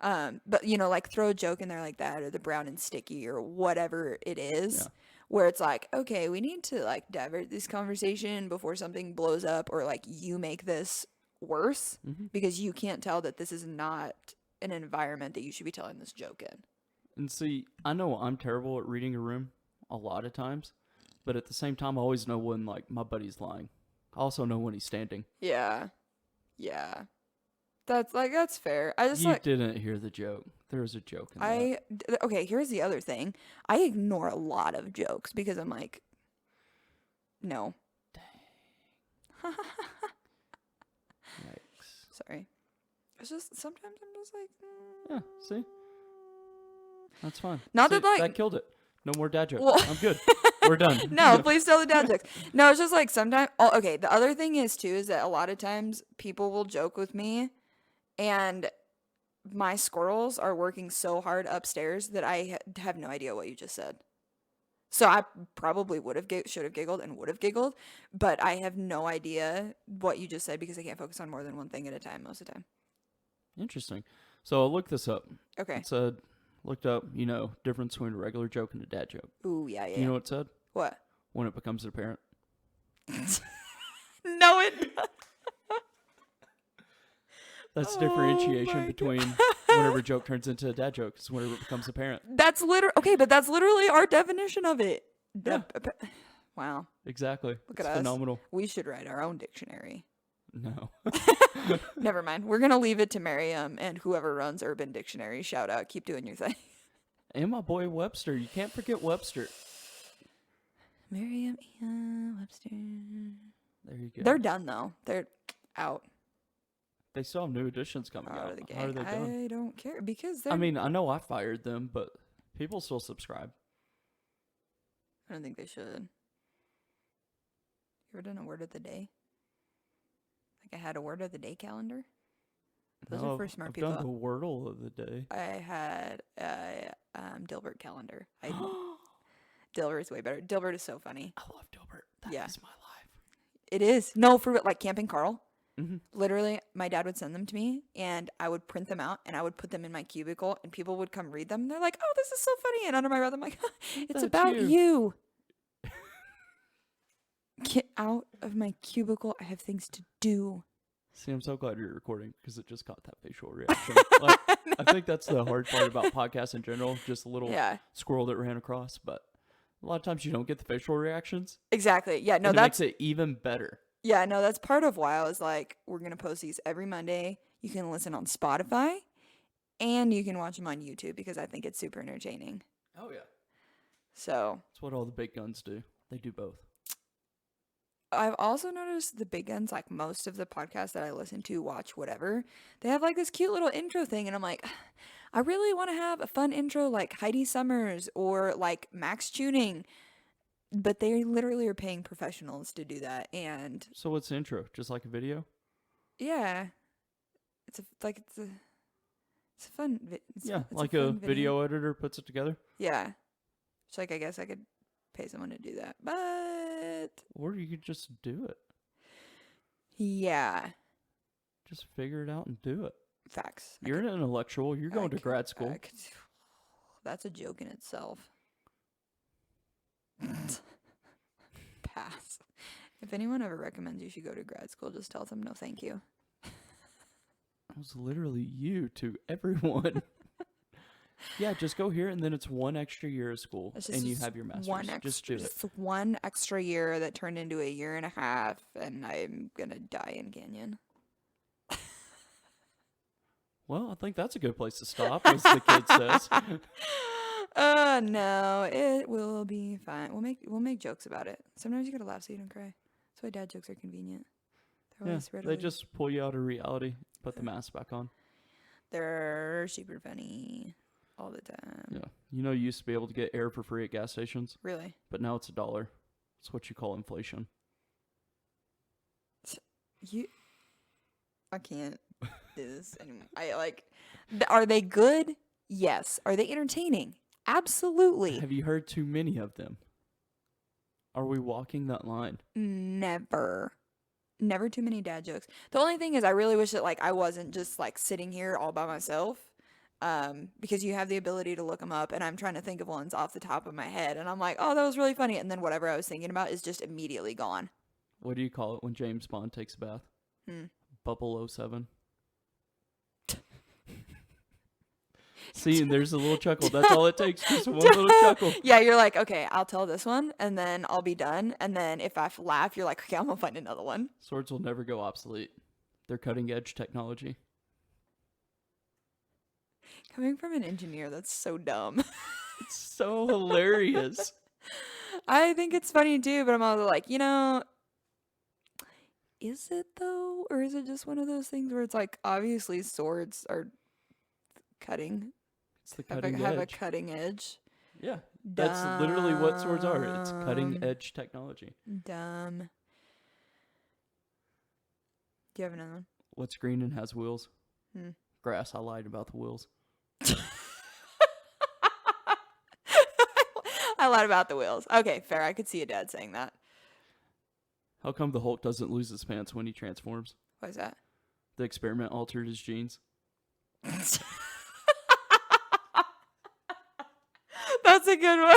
But like throw a joke in there like that, or the brown and sticky, or whatever it is, where it's like, okay, we need to like divert this conversation before something blows up, or like you make this worse because you can't tell that this is not an environment that you should be telling this joke in. And see, I know I'm terrible at reading a room a lot of times, but at the same time, I always know when like my buddy's lying. I also know when he's standing. Yeah. That's fair. I just You didn't hear the joke. There was a joke in that. Okay, here's the other thing. I ignore a lot of jokes because I'm like, no. Dang. Yikes. Sorry. It's just sometimes I'm just like, Yeah, see? That's fine. Not See, that, like- that killed it. No more dad jokes. Well- I'm good. We're done. No, please tell the dad jokes. No, it's just like sometimes. Oh, okay. The other thing is too is that a lot of times people will joke with me, and my squirrels are working so hard upstairs that I have no idea what you just said. So I probably should have giggled and would have giggled, but I have no idea what you just said because I can't focus on more than one thing at a time most of the time. Interesting. So I looked this up. Okay. It said, looked up, difference between a regular joke and a dad joke. Ooh, yeah. Do you know what it said? What? When it becomes apparent. No, it doesn't. That's Oh differentiation my between whenever a joke turns into a dad joke is whenever it becomes apparent. That's okay, but that's literally our definition of it. Yeah. Wow. Exactly. Look It's at us. phenomenal. We should write our own dictionary. No. Never mind. We're going to leave it to Merriam and whoever runs Urban Dictionary. Shout out. Keep doing your thing. And my boy Webster. You can't forget Webster. Merriam and Webster. There you go. They're done, though. They're out. They still have new editions coming Out out. of the How are game. they done? I don't care because they're. I mean, I know I fired them, but people still subscribe. I don't think they should. You ever done a word of the day? Like I had a word of the day calendar? Those are for smart I've people. done the Wordle of the day. I had a Dilbert calendar. Dilbert's way better. Dilbert is so funny. I love Dilbert. That is my life. It is. No, for like Camping Carl. Mm-hmm. Literally, my dad would send them to me, and I would print them out, and I would put them in my cubicle, and people would come read them. They're like, "Oh, this is so funny!" And under my breath, I'm like, "It's That's about you." you." Get out of my cubicle. I have things to do. See, I'm so glad you're recording because it just got that facial reaction. Like, I think that's the hard part about podcasts in general. Just a little squirrel that ran across, but a lot of times you don't get the facial reactions. Exactly. Yeah. No, and that makes it even better. Yeah. No, that's part of why I was like, we're gonna post these every Monday. You can listen on Spotify, and you can watch them on YouTube because I think it's super entertaining. Oh yeah. So That's what all the big guns do. They do both. I've also noticed the big guns, like most of the podcasts that I listen to, watch, whatever, they have like this cute little intro thing. And I'm like, I really want to have a fun intro like Heidi Summers or like Max Tuning. But they literally are paying professionals to do that. And So what's the intro? Just like a video? yeah, it's a fun it's like a a fun video editor puts it together. Yeah. It's like, I guess I could pay someone to do that. But Or you could just do it. Yeah. Just figure it out and do it. Facts. You're an intellectual. You're going to grad school. That's a joke in itself. Pass. If anyone ever recommends you should go to grad school, just tell them no thank you. It was literally you to everyone. Yeah, just go here, and then it's 1 extra year of school, and you have your master's. Just do it. Just 1 extra year that turned into 1.5 years, and I'm gonna die in Canyon. Well, I think that's a good place to stop, as the kid says. No, it will be fine. We'll make jokes about it. Sometimes you gotta laugh so you don't cry. That's why dad jokes are convenient. Yeah, they just pull you out of reality, put the mask back on. They're super funny all the time. Yeah, you used to be able to get air for free at gas stations. Really? But now it's $1. It's what you call inflation. I can't do this anymore. Are they good? Yes. Are they entertaining? Absolutely. Have you heard too many of them? Are we walking that line? Never too many dad jokes. The only thing is I really wish that I wasn't just sitting here all by myself. Because you have the ability to look them up, and I'm trying to think of ones off the top of my head, and I'm like, oh, that was really funny, and then whatever I was thinking about is just immediately gone. What do you call it when James Bond takes a bath? Bubble 07. See, and there's a little chuckle. That's all it takes, just one little chuckle. Yeah, you're like, okay, I'll tell this one, and then I'll be done, and then if I laugh, you're like, okay, I'm gonna find another one. Swords will never go obsolete. They're cutting-edge technology. Coming from an engineer, that's so dumb. It's so hilarious. I think it's funny too, but I'm also like, is it though? Or is it just one of those things where it's obviously swords are cutting? It's the cutting edge. Have a cutting edge. Yeah, that's literally what swords are. It's cutting-edge technology. Dumb. Do you have another one? What's green and has wheels? Hmm. Grass. I lied about the wheels. I lied about the wheels. Okay, fair. I could see a dad saying that. How come the Hulk doesn't lose his pants when he transforms? Why is that? The experiment altered his genes. That's a good one.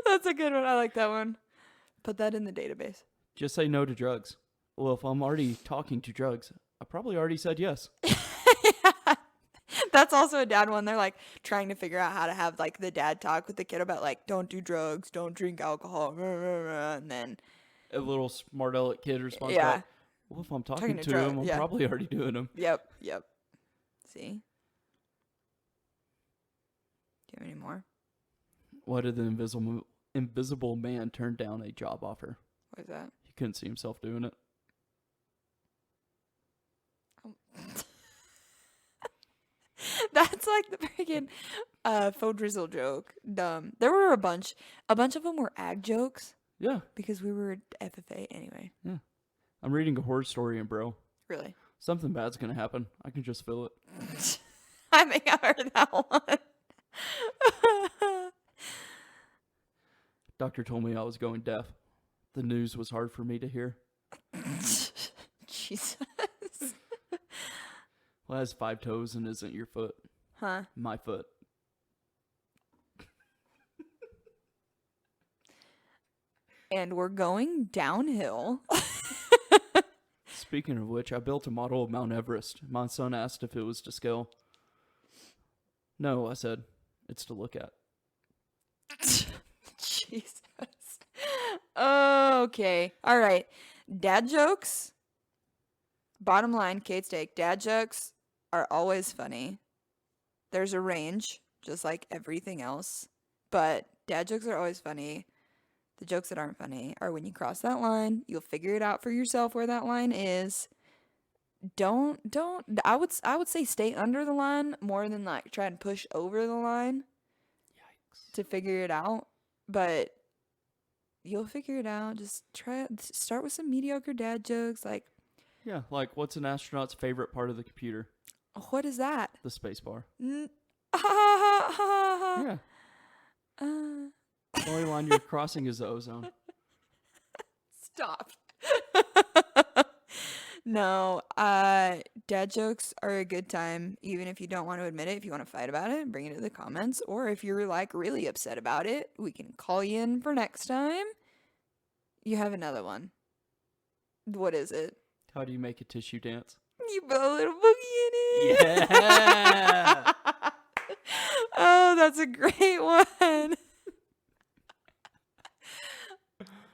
That's a good one. I like that one. Put that in the database. Just say no to drugs. Well, if I'm already talking to drugs, I probably already said yes. Yeah. That's also a dad one. They're trying to figure out how to have the dad talk with the kid about don't do drugs, don't drink alcohol, and then a little smart aleck kid responds yeah. Well, if I'm talking to him, I'm probably already doing them. Yep. See? Do you have any more? Why did the invisible man turn down a job offer? What is that? He couldn't see himself doing it. That's the freaking faux drizzle joke. Dumb. There were a bunch of them were ag jokes. Yeah. Because we were FFA anyway. Yeah. I'm reading a horror story in Bro. Really? Something bad's gonna happen. I can just feel it. I think I heard that one. Doctor told me I was going deaf. The news was hard for me to hear. Jesus. Well, it has 5 toes and isn't your foot. Huh? My foot. And we're going downhill. Speaking of which, I built a model of Mount Everest. My son asked if it was to scale. No, I said, it's to look at. Jesus. Okay. All right. Dad jokes. Bottom line, Kate Steak. Dad jokes are always funny. There's a range, just like everything else. But dad jokes are always funny. The jokes that aren't funny are when you cross that line. You'll figure it out for yourself where that line is. Don't. I would say stay under the line more than try and push over the line. Yikes. To figure it out. But you'll figure it out. Just start with some mediocre dad jokes. Yeah, what's an astronaut's favorite part of the computer? What is that? The space bar. Yeah. The only line you're crossing is the ozone. Stop. No, dad jokes are a good time, even if you don't want to admit it. If you want to fight about it, bring it to the comments. Or if you're like really upset about it, we can call you in for next time. You have another one. What is it? How do you make a tissue dance? You put a little boogie in it. Yeah. Oh, that's a great one.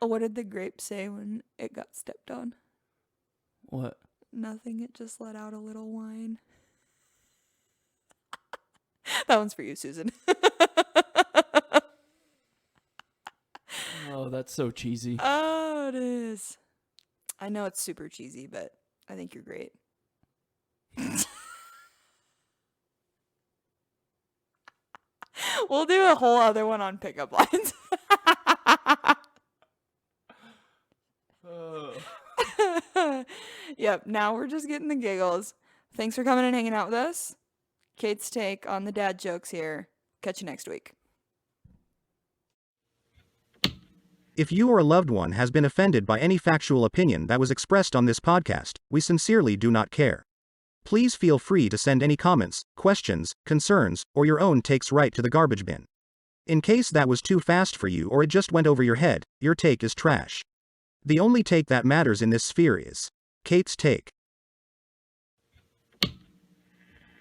What did the grape say when it got stepped on? What? Nothing, it just let out a little whine. That one's for you, Susan. Oh, that's so cheesy. Oh, it is. I know it's super cheesy, but I think you're great. We'll do a whole other one on pickup lines. Yep, now we're just getting the giggles. Thanks for coming and hanging out with us. Kate's take on the dad jokes here. Catch you next week. If you or a loved one has been offended by any factual opinion that was expressed on this podcast, we sincerely do not care. Please feel free to send any comments, questions, concerns, or your own takes right to the garbage bin. In case that was too fast for you or it just went over your head, your take is trash. The only take that matters in this sphere is Kate's take.